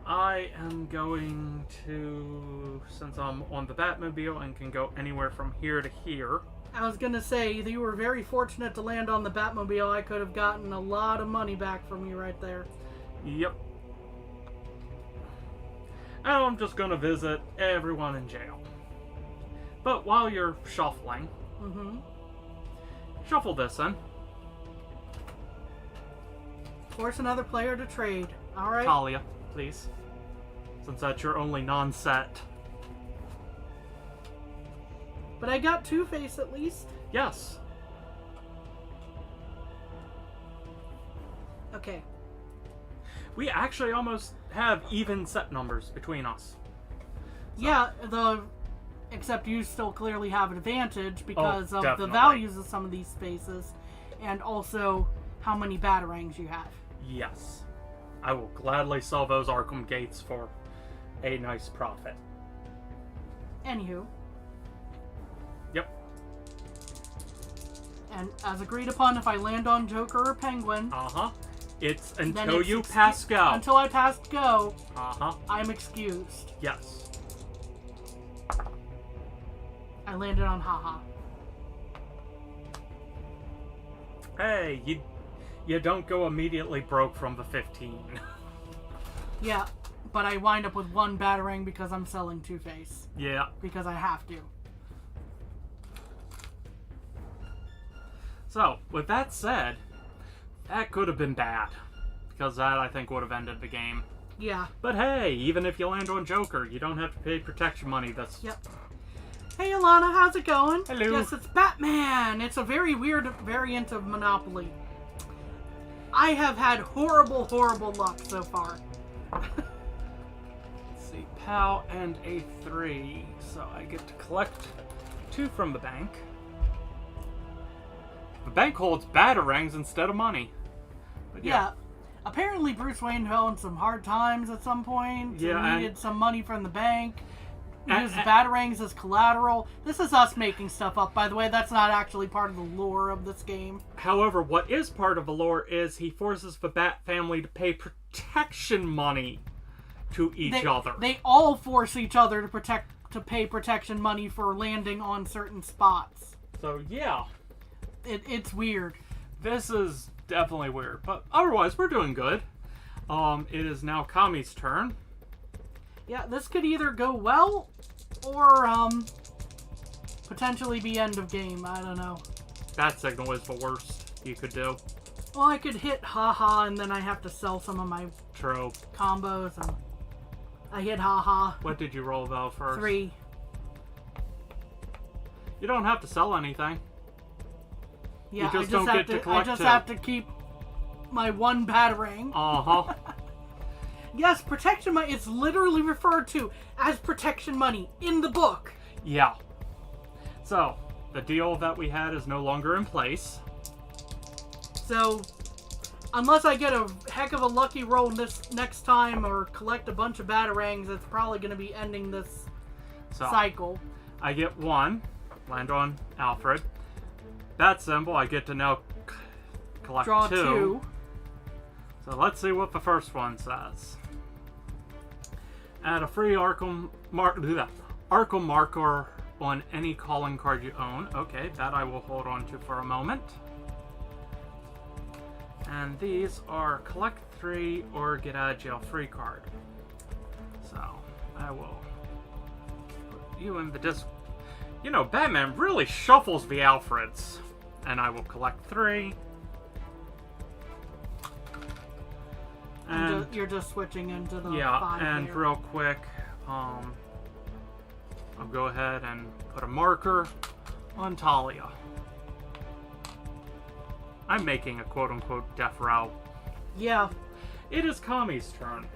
I am going to, since I'm on the Batmobile and can go anywhere from here to here. I was gonna say, you were very fortunate to land on the Batmobile. I could have gotten a lot of money back from you right there. Yep. And I'm just gonna visit everyone in jail. But while you're shuffling, shuffle this in. Force another player to trade. Alright. Talia, please. Since that's your only non-set. But I got Two-Face at least. Yes. Okay. We actually almost have even set numbers between us. So. Yeah, except you still clearly have an advantage because of definitely. the values of some of these spaces and also how many batarangs you have. Yes. I will gladly sell those Arkham Gates for a nice profit. Anywho. Yep. And as agreed upon, if I land on Joker or Penguin... It's then until it's you pass go. Until I pass go, Uh-huh. I'm excused. Yes. I landed on haha. Hey, you don't go immediately broke from the 15. Yeah, but I wind up with 1 batarang because I'm selling Two-Face. Yeah. Because I have to. So, with that said, that could have been bad. Because that, I think, would have ended the game. Yeah. But hey, even if you land on Joker, you don't have to pay protection money. That's... Yep. Hey Alana, how's it going? Hello. Yes, it's Batman! It's a very weird variant of Monopoly. I have had horrible, horrible luck so far. Let's see, PAL and a 3. So I get to collect 2 from the bank. The bank holds batarangs instead of money. But Yeah. Apparently Bruce Wayne fell in some hard times at some point. Yeah, and needed some money from the bank. Used and- batarangs as collateral. This is us making stuff up, by the way. That's not actually part of the lore of this game. However, what is part of the lore is he forces the Bat family to pay protection money to each other. They all force each other to pay protection money for landing on certain spots. So yeah, It's weird. this is definitely weird, but otherwise we're doing good. It is now Kami's turn. Yeah, this could either go well or potentially be end of game. I don't know. Bat signal is the worst you could do. Well, I could hit haha and then I have to sell some of my True. combos and I hit haha. What did you roll though first? 3. You don't have to sell anything. Yeah, You just don't get to I collect just 2. have to keep my 1 batarang. Uh-huh. Yes, protection money. It's literally referred to as protection money in the book. Yeah. So, the deal that we had is no longer in place. So, Unless I get a heck of a lucky roll this next time or collect a bunch of batarangs, it's probably going to be ending this cycle. I get 1. Land on Alfred. That symbol, I get to now collect Draw 2. 2. So let's see what the first one says. Add a free Arkham marker on any calling card you own. Okay, that I will hold on to for a moment. And these are collect 3 or get out of jail free card. So I will put you in the disc. You know, Batman really shuffles the Alfreds. And I will collect 3. And you're just switching into the 5 and here. real quick, I'll go ahead and put a marker on Talia. I'm making a quote-unquote death row. Yeah. It is Kami's turn.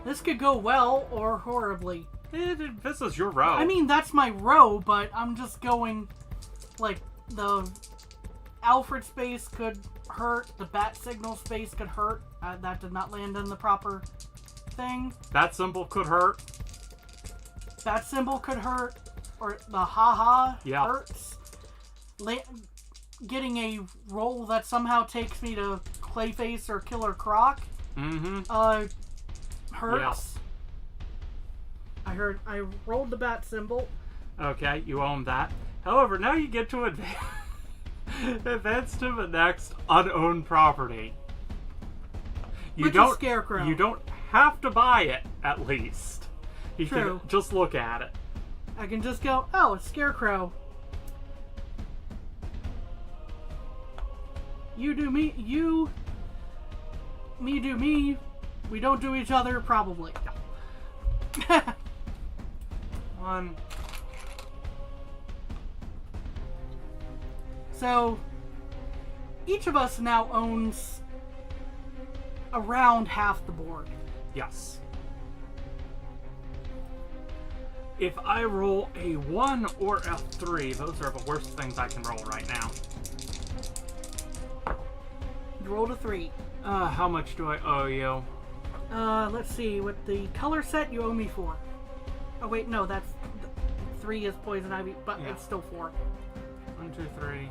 This could go well or horribly. This is your row. I mean, that's my row, but I'm just going, like, the Alfred space could hurt, the bat signal space could hurt. That did not land in the proper thing. That symbol could hurt. That symbol could hurt, or the haha hurts. Getting a roll that somehow takes me to Clayface or Killer Croc hurts. Yeah. I rolled the bat symbol. Okay, you own that. However, now you get to advance to the next unowned property. Which is Scarecrow. You don't have to buy it, at least. You True. can just look at it. I can just go, oh, it's Scarecrow. You do me, me do me. We don't do each other, probably. 1. So, each of us now owns around half the board. Yes. If I roll a 1 or a 3, those are the worst things I can roll right now. You rolled a 3. How much do I owe you? Let's see. With the color set, you owe me 4. Oh, wait, no, that's... 3 is Poison Ivy, but it's still 4. 1, 2, 3.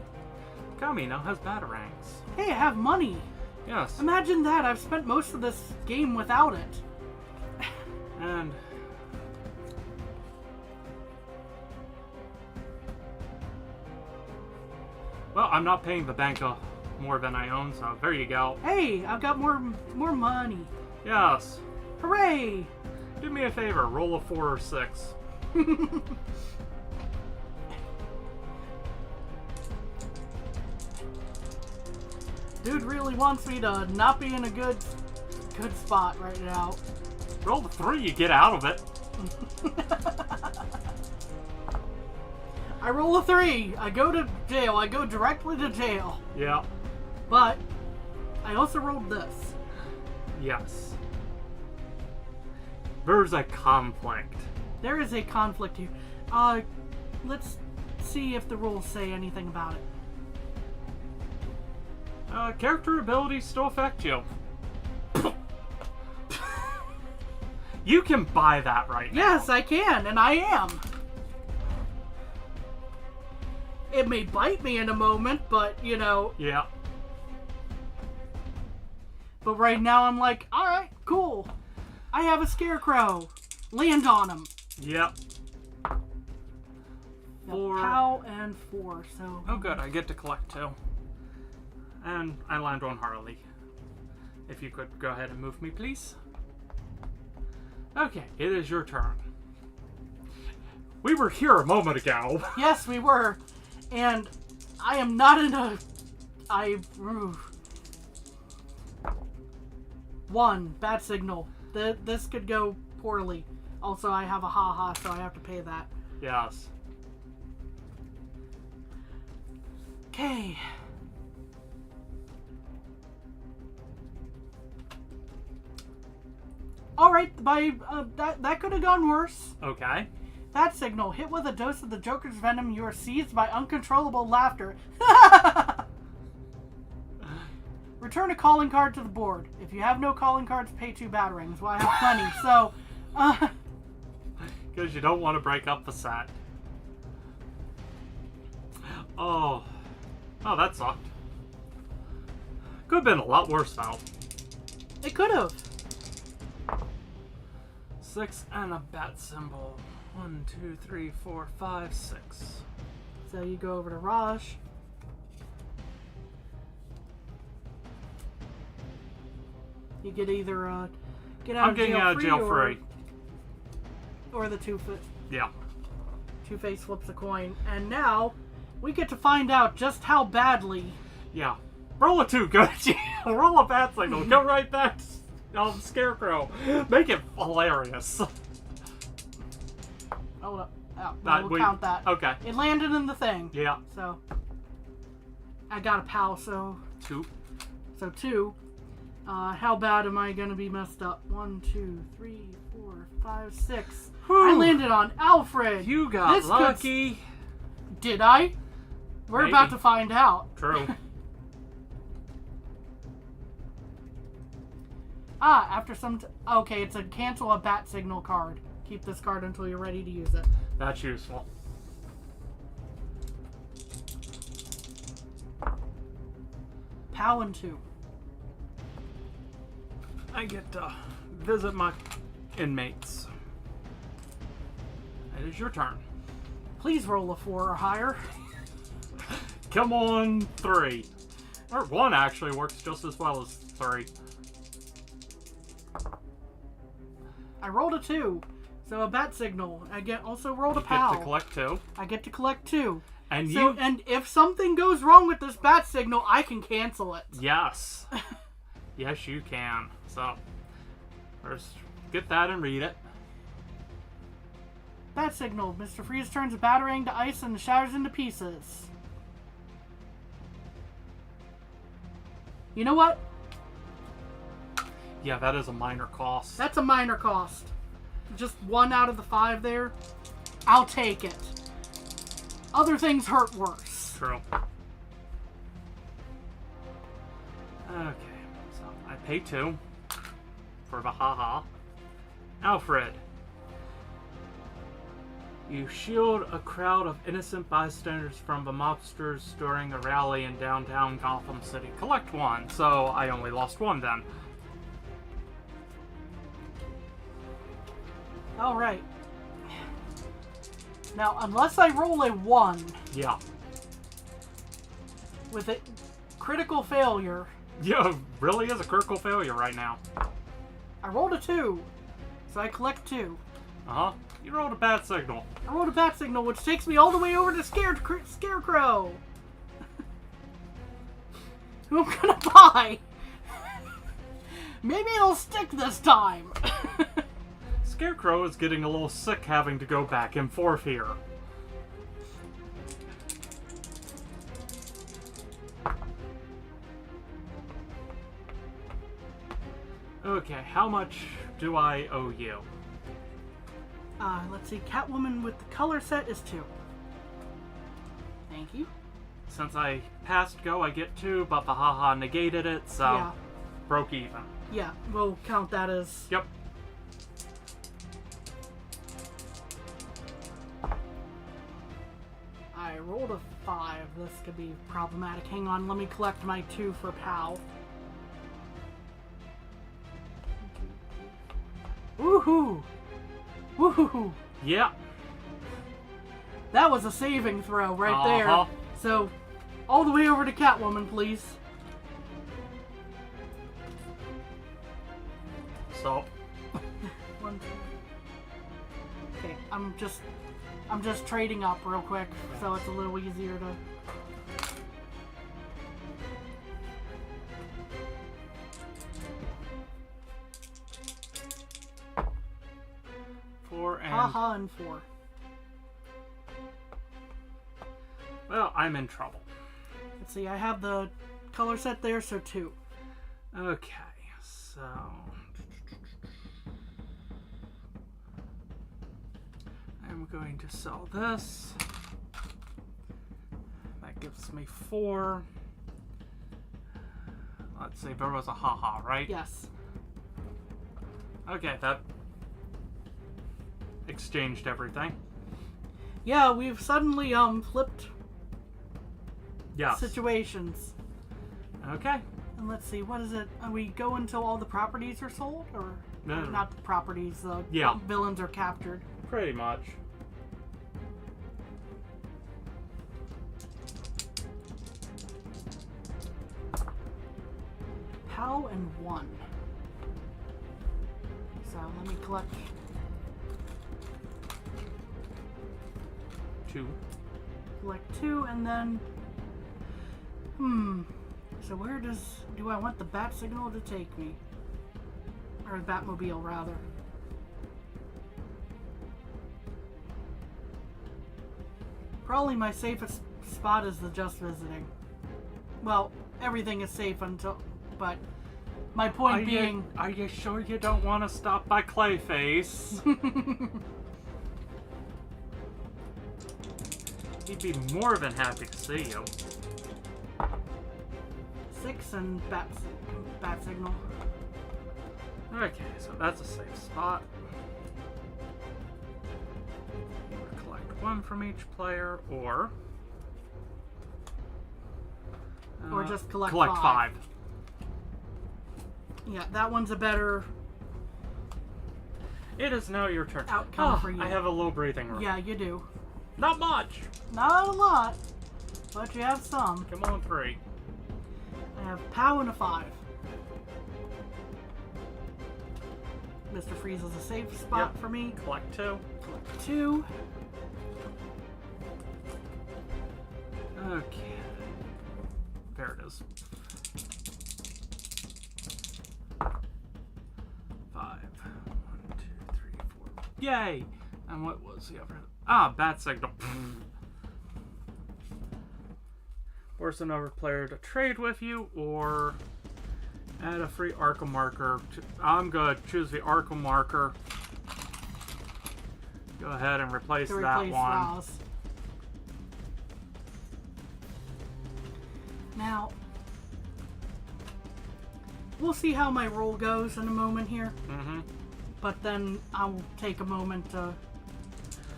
Kami now has batarangs. Hey, I have money! Yes. Imagine that, I've spent most of this game without it. And... well, I'm not paying the bank more than I own, so there you go. Hey, I've got more money. Yes. Hooray! Do me a favor, roll a 4 or 6. Dude really wants me to not be in a good spot right now. Roll the 3, you get out of it. I roll a 3. I go to jail. I go directly to jail. Yeah. But I also rolled this. Yes. There's a conflict. There is a conflict here. Let's see if the rules say anything about it. Character abilities still affect you. You can buy that right now. Yes, I can, and I am. It may bite me in a moment, but, you know. Yeah. But right now I'm like, alright, cool. I have a Scarecrow. Land on him. Yep. 4. POW and 4, so... oh good, I get to collect 2. And I land on Harley. If you could go ahead and move me, please. Okay, it is your turn. We were here a moment ago. Yes, we were. And I am not in a... 1. Bad signal. This could go poorly. Also, I have a haha, so I have to pay that. Yes. Okay. Alright, that could have gone worse. Okay. That signal. Hit with a dose of the Joker's venom, you are seized by uncontrollable laughter. Return a calling card to the board. If you have no calling cards, pay 2 batarangs. Well, I have plenty, so... Because you don't want to break up the set. Oh. Oh, that sucked. Could have been a lot worse, though. It could have. 6 and a bat symbol. 1, 2, 3, 4, 5, 6. So you go over to Raj. You get either get out I'm of getting jail out of free jail free. or the two-face flips a coin. And now we get to find out just how badly. Yeah. Roll a 2, go to jail. Roll a bat signal. Go right back to Scarecrow. Make it hilarious. Hold up. Oh, we'll count that. Okay. It landed in the thing. Yeah. So I got a pal, so 2. So 2. How bad am I gonna be messed up? 1, 2, 3, 4, 5, 6. Whew. I landed on Alfred. You got lucky. Did I? We're Maybe. about to find out. True. After some... okay, it's a cancel a bat signal card. Keep this card until you're ready to use it. That's useful. Pal and 2. I get to visit my inmates. It is your turn. Please roll a 4 or higher. Come on, 3. Or 1 actually works just as well as 3. I rolled a 2. So a bat signal. I also rolled a You pal. get to collect 2. I get to collect 2. And so, and if something goes wrong with this bat signal, I can cancel it. Yes. Yes, you can. So, first, get that and read it. Bat signal. Mr. Freeze turns a batarang to ice and shatters into pieces. You know what? Yeah, that is a minor cost. That's a minor cost. Just 1 out of the 5 there. I'll take it. Other things hurt worse. True. Okay, so I pay 2 for the haha. Alfred. You shield a crowd of innocent bystanders from the mobsters during a rally in downtown Gotham City. Collect 1, so I only lost 1 then. Alright. Now, unless I roll a 1 Yeah. with a critical failure, Yeah, really is a critical failure right now. I rolled a 2, so I collect 2. Uh-huh. You rolled a bad signal. I rolled a bat signal, which takes me all the way over to Scarecrow. Who I'm gonna buy. Maybe it'll stick this time. Scarecrow is getting a little sick having to go back and forth here. Okay, how much do I owe you? Let's see. Catwoman with the color set is 2. Thank you. Since I passed go, I get 2, but the haha negated it, so Yeah. broke even. Yeah, we'll count that as... Yep. I rolled a 5. This could be problematic. Hang on, let me collect my 2 for PAL. Woohoo! Woohoo! Yeah. That was a saving throw right Uh-huh. there. So, all the way over to Catwoman, please. So, 1, 2. Okay, I'm just trading up real quick, so it's a little easier to... Haha and 4. Well, I'm in trouble. Let's see, I have the color set there, so 2. Okay, so... I'm going to sell this. That gives me 4. Let's see, there was a haha, right? Yes. Okay, that exchanged everything. Yeah, we've suddenly flipped Yes. situations. Okay. And let's see, what is it? We go until all the properties are sold, or No. not the properties? The Yeah. villains are captured. Pretty much. POW and 1. So let me collect 2. Collect 2, and then so where do I want the bat signal to take me? Or the Batmobile, rather. Probably my safest spot is the just visiting. Well, everything is safe until, but my point being... Are you sure you don't want to stop by Clayface? He'd be more than happy to see you. 6 and bat signal. Okay, so that's a safe spot. Either collect 1 from each player, or just collect collect 5. Yeah, that one's a better It is now your turn. outcome for you. I have a low breathing room. Yeah, you do. Not much. Not a lot, but you have some. Come on, 3. I have POW and a 5. Mr. Freeze is a safe spot for me. Collect 2. Collect 2. Okay. There it is. 5. 1, 2, 3, 4. Yay! And what was the other? Bat signal. Force another player to trade with you, or add a free Arkham marker. I'm gonna choose the Arkham marker. Go ahead and replace that one. Rouse. Now, we'll see how my roll goes in a moment here. Mm-hmm. But then I'll take a moment to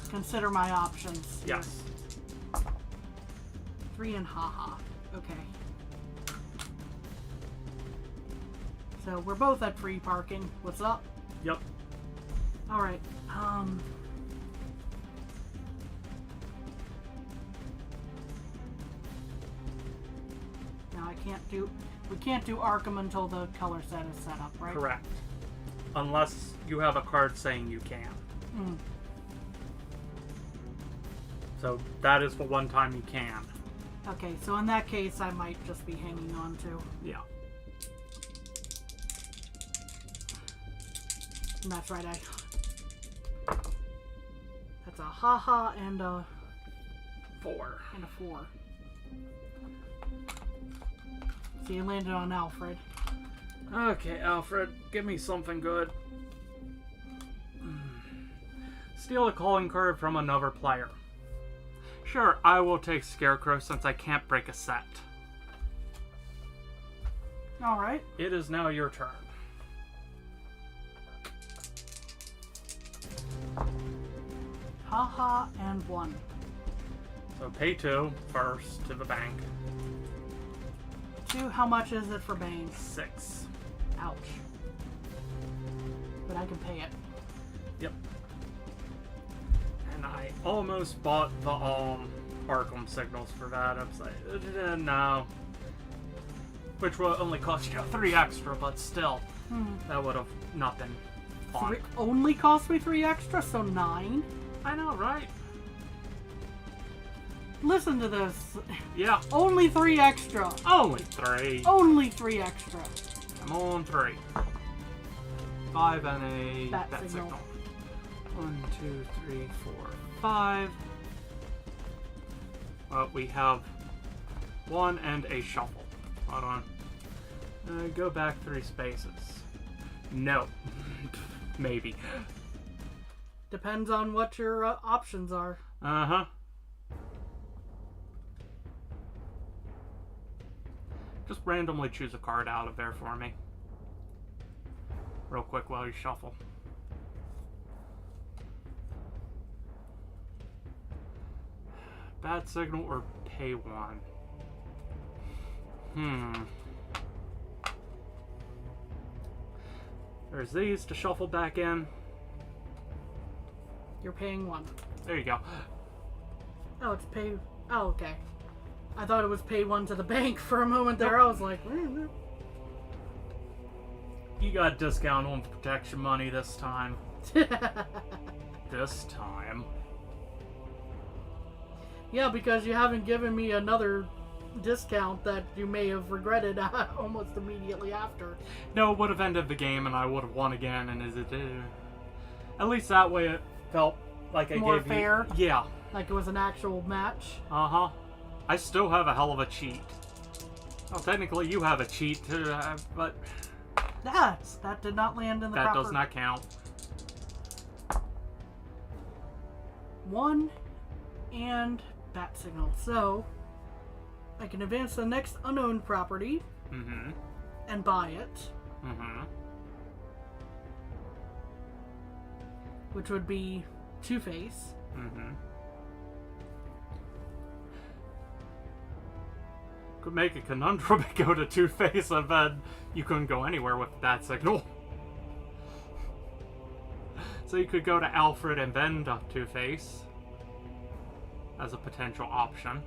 consider my options. Yes. 3 and haha. Okay. So we're both at free parking. What's up? Yep. Alright. Now we can't do Arkham until the color set is set up, right? Correct. Unless you have a card saying you can. Mm. So that is the one time you can. Okay, so in that case, I might just be hanging on to. Yeah. And that's right, that's a haha and a 4. and a 4. So you landed on Alfred. Okay, Alfred, give me something good. Steal a calling card from another player. Sure, I will take Scarecrow since I can't break a set. Alright. It is now your turn. Haha and 1. So pay 2 first to the bank. 2, how much is it for Bane? 6. Ouch. But I can pay it. Yep. And I almost bought the Arkham signals for that. I was like, no. Which will only cost you 3 extra, but still, that would have not been fun. Only cost me 3 extra, so 9? I know, right? Listen to this. Yeah. Only 3 extra. Only 3. Only 3 extra. I'm on 3. 5 and a Bat bat signal. signal. 1, 2, 3, 4, 5. Well, we have 1 and a shuffle. Hold on. Go back 3 spaces. No. Maybe. Depends on what your options are. Just randomly choose a card out of there for me. Real quick while you shuffle. Bad signal or pay one? There's these to shuffle back in. You're paying 1. There you go. Oh, it's pay... Oh, okay. I thought it was pay 1 to the bank for a moment there. Nope. I was like... You got a discount on protection money this time. This time. Yeah, because you haven't given me another discount that you may have regretted almost immediately after. No, it would have ended the game and I would have won again, and as it did. At least that way it felt like I More gave fair? you... Yeah. Like it was an actual match. Uh-huh. I still have a hell of a cheat. Well, technically you have a cheat too, but... That did not land in the that proper... does not count. 1 and bat signal. So, I can advance the next unowned property and buy it. Which would be Two-Face. Could make a conundrum and go to Two-Face, and then you couldn't go anywhere with that signal. So you could go to Alfred and then to Two-Face as a potential option.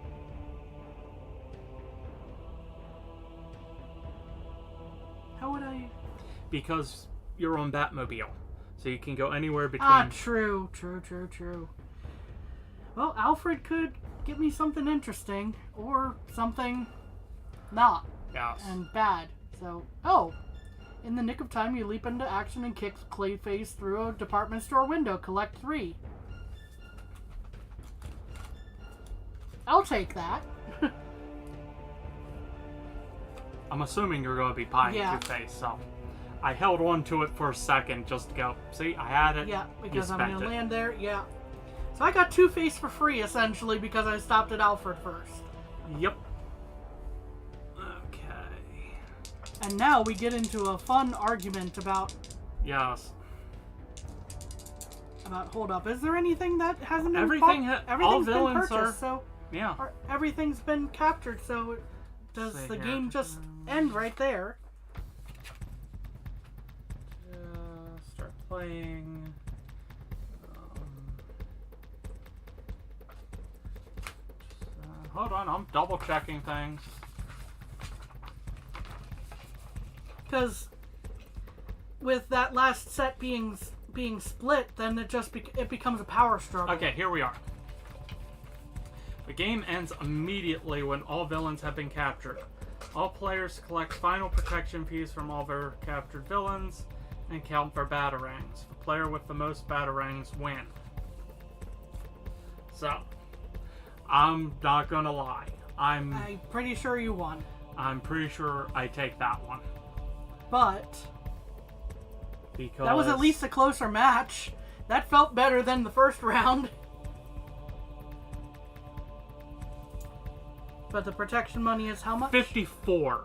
How would I... Because you're on Batmobile. So you can go anywhere between... True. Well, Alfred could give me something interesting, or something not. Yes. And bad. So, in the nick of time, you leap into action and kick Clayface through a department store window. Collect 3. I'll take that. I'm assuming you're going to be buying Yeah. Two-Face, so... I held on to it for a second just to go, see, I had it. Yeah, because I'm going going to land there. Yeah. So I got Two-Face for free, essentially, because I stopped at Alfred first. Yep. Okay. And now we get into a fun argument about... Yes. Hold up, is there anything that hasn't been... Everything Everything's all been villains purchased, are... so... Yeah. Everything's been captured, so... Does See the here. game just end right there? Start playing. Hold on, I'm double checking things. Because with that last set being split, then it becomes a power struggle. Okay, here we are. The game ends immediately when all villains have been captured. All players collect final protection fees from all their captured villains and count for batarangs. The player with the most batarangs win. So, I'm not gonna lie. I'm pretty sure you won. I'm pretty sure I take that one. But Because that was at least a closer match. That felt better than the first round. But the protection money is how much? 54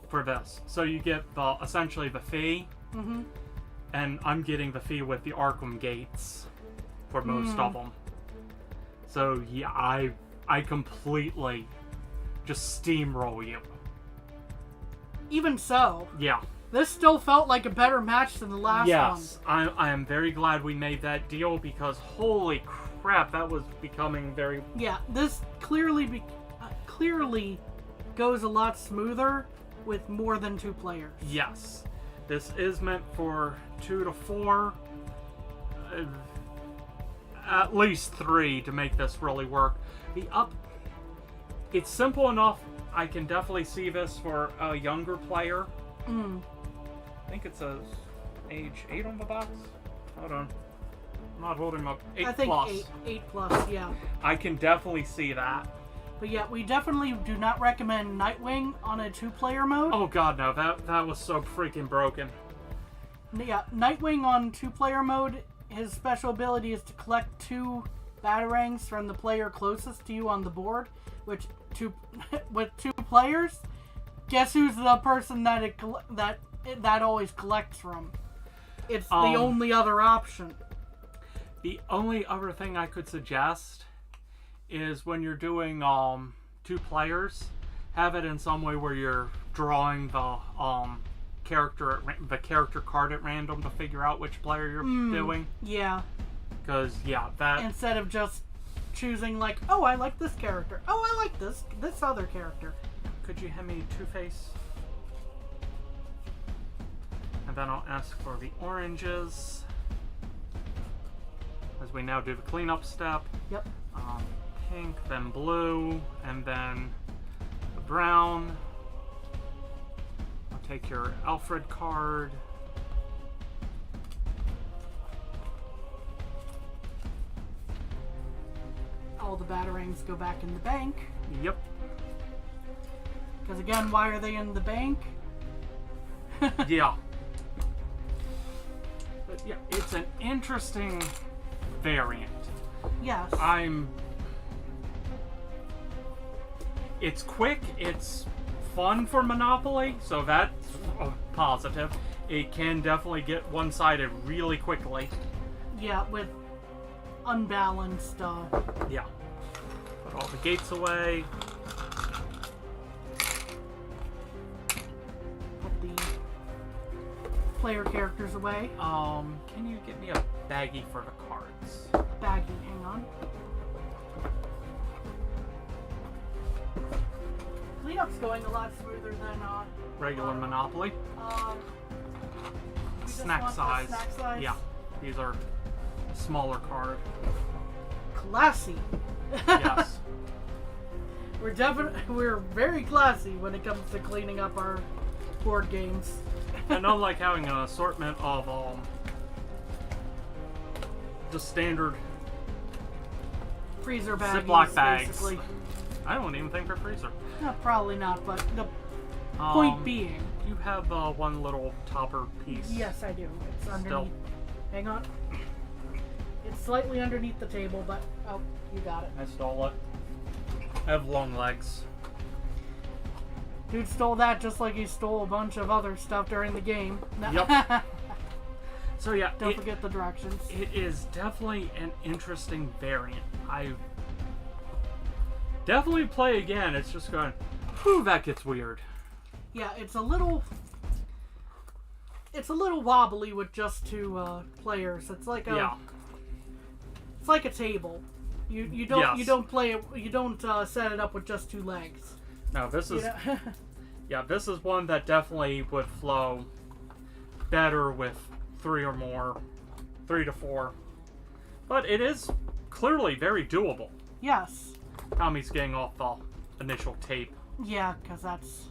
for this. So you get essentially the fee, and I'm getting the fee with the Arkham gates for most of them. So yeah, I completely just steamroll you. Even so, Yeah. this still felt like a better match than the last one. Yes, I am very glad we made that deal because holy crap, that was becoming very... Yeah, this clearly goes a lot smoother with more than 2 players. Yes. This is meant for 2 to 4. At least 3 to make this really work. It's simple enough. I can definitely see this for a younger player. I think it says age 8 on the box. Hold on. I'm not holding up 8 I think plus. 8 plus, yeah. I can definitely see that. But yeah, we definitely do not recommend Nightwing on a 2-player mode. Oh god, no. That was so freaking broken. Yeah, Nightwing on 2-player mode, his special ability is to collect 2 batarangs from the player closest to you on the board, with 2 players, guess who's the person that always collects from? It's the only other option. The only other thing I could suggest is when you're doing 2 players, have it in some way where you're drawing the character card at random to figure out which player you're doing. Yeah. Because that instead of just choosing like, oh, I like this character. Oh, I like this other character. Could you hand me Two-Face? And then I'll ask for the oranges. As we now do the cleanup step. Yep. Pink, then blue, and then the brown. I'll take your Alfred card. All the batarangs go back in the bank. Yep. Because again, why are they in the bank? Yeah. But yeah, it's an interesting variant. Yes. It's quick, it's fun for Monopoly, so that's a positive. It can definitely get one-sided really quickly. Yeah, with unbalanced, Yeah. Put all the gates away. Put the player characters away. Can you get me a baggie for the cards? Baggy, hang on. Cleanup's going a lot smoother than Regular Monopoly. Snack size. Snack size. Yeah, these are smaller card. Classy. Yes. We're very classy when it comes to cleaning up our board games. And unlike having an assortment of just standard freezer bags, Ziploc bags. basically. I don't even think they're freezer. No, probably not, but the point being. You have one little topper piece. Yes, I do. It's underneath. Still. Hang on. It's slightly underneath the table, but oh, you got it. I stole it. I have long legs. Dude stole that just like he stole a bunch of other stuff during the game. Yep. So yeah, Don't forget the directions. It is definitely an interesting variant. I definitely play again. It's just going, whew, that gets weird. Yeah, it's a little wobbly with just 2 players. It's like a it's like a table. You don't play it. You don't set it up with just 2 legs. No, this is yeah, this is one that definitely would flow better with 3 or more, 3 to 4. But it is clearly very doable. Yes. Tommy's getting off the initial tape. Yeah, because that's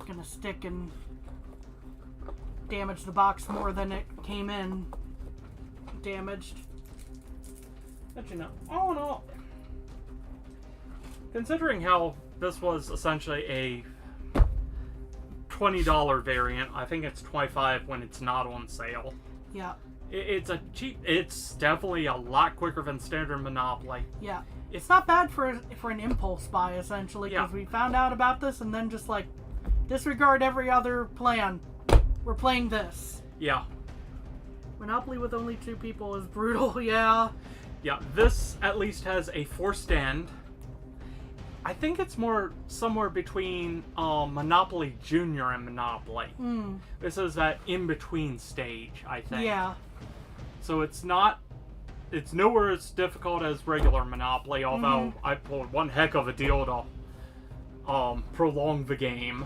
gonna stick and damage the box more than it came in damaged. But you know, all in all, considering how this was essentially a $20 variant, I think it's $25 when it's not on sale. Yeah. It's definitely a lot quicker than standard Monopoly. Yeah. It's not bad for an impulse buy, essentially, because we found out about this and then just like disregard every other plan. We're playing this. Yeah. Monopoly with only 2 people is brutal, yeah. Yeah, this at least has a forced end. I think it's more somewhere between Monopoly Junior and Monopoly. This is that in-between stage, I think. Yeah. So it's nowhere as difficult as regular Monopoly, although I pulled one heck of a deal to prolong the game.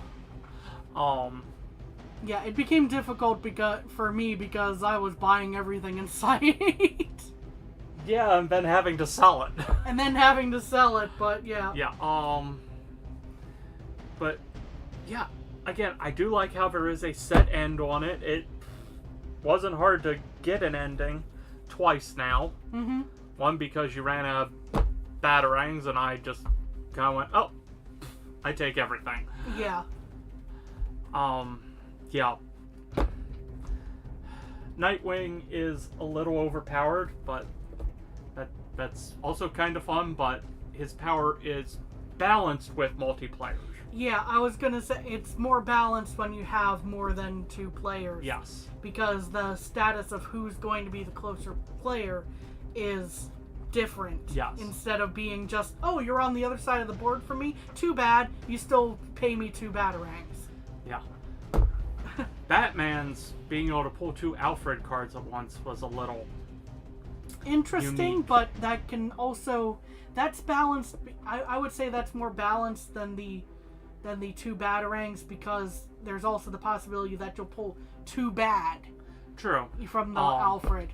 Yeah, it became difficult for me because I was buying everything in sight. Yeah, and then having to sell it. And then having to sell it, but yeah. Yeah, but, yeah, again, I do like how there is a set end on it. It wasn't hard to get an ending twice now. One, because you ran out of batarangs, and I just kind of went, oh, I take everything. Yeah. Yeah. Nightwing is a little overpowered, but that's also kind of fun, but his power is balanced with multiplayer. Yeah, I was gonna say it's more balanced when you have more than 2 players. Yes. Because the status of who's going to be the closer player is different. Yes. Instead of being just, oh, you're on the other side of the board from me, too bad, you still pay me 2 batarangs. Yeah. Batman's being able to pull 2 Alfred cards at once was a little interesting, unique. But that can also, that's balanced. I would say that's more balanced than the 2 batarangs, because there's also the possibility that you'll pull 2 bad. True. From the Alfred.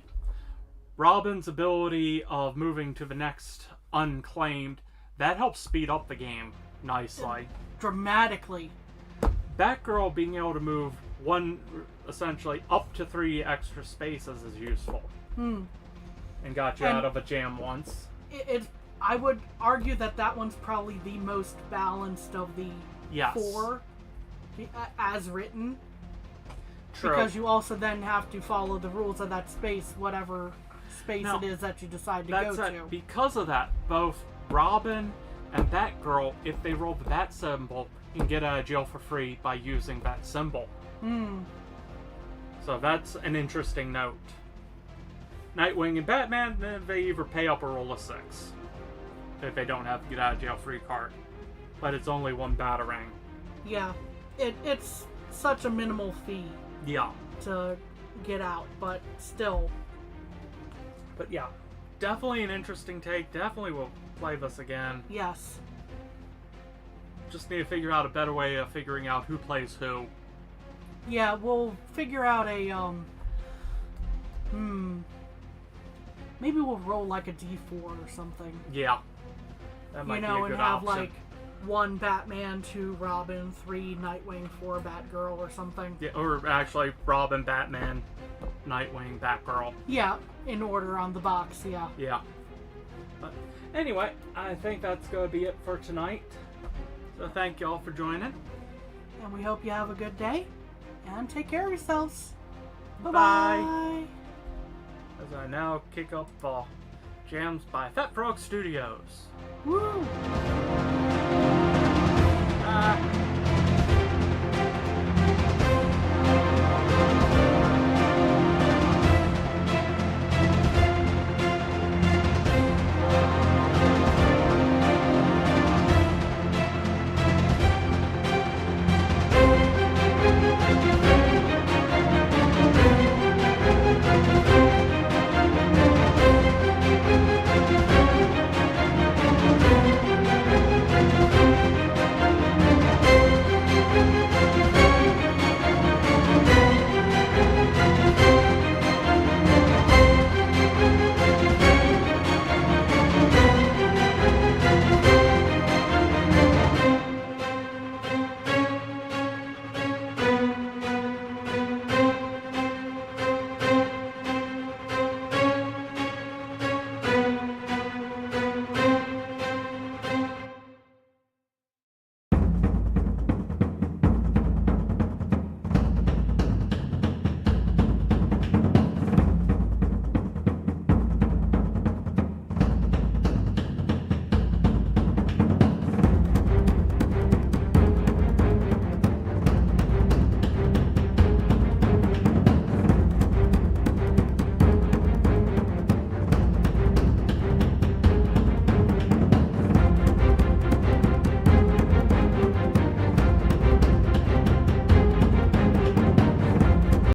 Robin's ability of moving to the next unclaimed, that helps speed up the game nicely. Dramatically. Batgirl being able to move essentially up to 3 extra spaces is useful. And got you out of a jam once. I would argue that one's probably the most balanced of the 4 as written. True. Because you also then have to follow the rules of that space, whatever space it is that you decide to go to. Because of that, both Robin and Batgirl, if they roll the bat symbol, can get out of jail for free by using that symbol. So that's an interesting note. Nightwing and Batman, they either pay up or roll a 6 if they don't have the get out of jail free card. But it's only 1 batarang. Yeah, it's such a minimal fee. Yeah. To get out, but still. But yeah, definitely an interesting take. Definitely will play this again. Yes. Just need to figure out a better way of figuring out who plays who. Yeah, we'll figure out a maybe we'll roll like a D4 or something. Yeah. That might be a good and have option. like 1 Batman, 2 Robin, 3 Nightwing, 4 Batgirl or something. Yeah, or actually Robin, Batman, Nightwing, Batgirl. Yeah, in order on the box, yeah. Yeah. But anyway, I think that's going to be it for tonight. So thank y'all for joining. And we hope you have a good day. And take care of yourselves. Bye-bye. Bye. As I now kick up jams by Fat Frog Studios. Woo! Bye.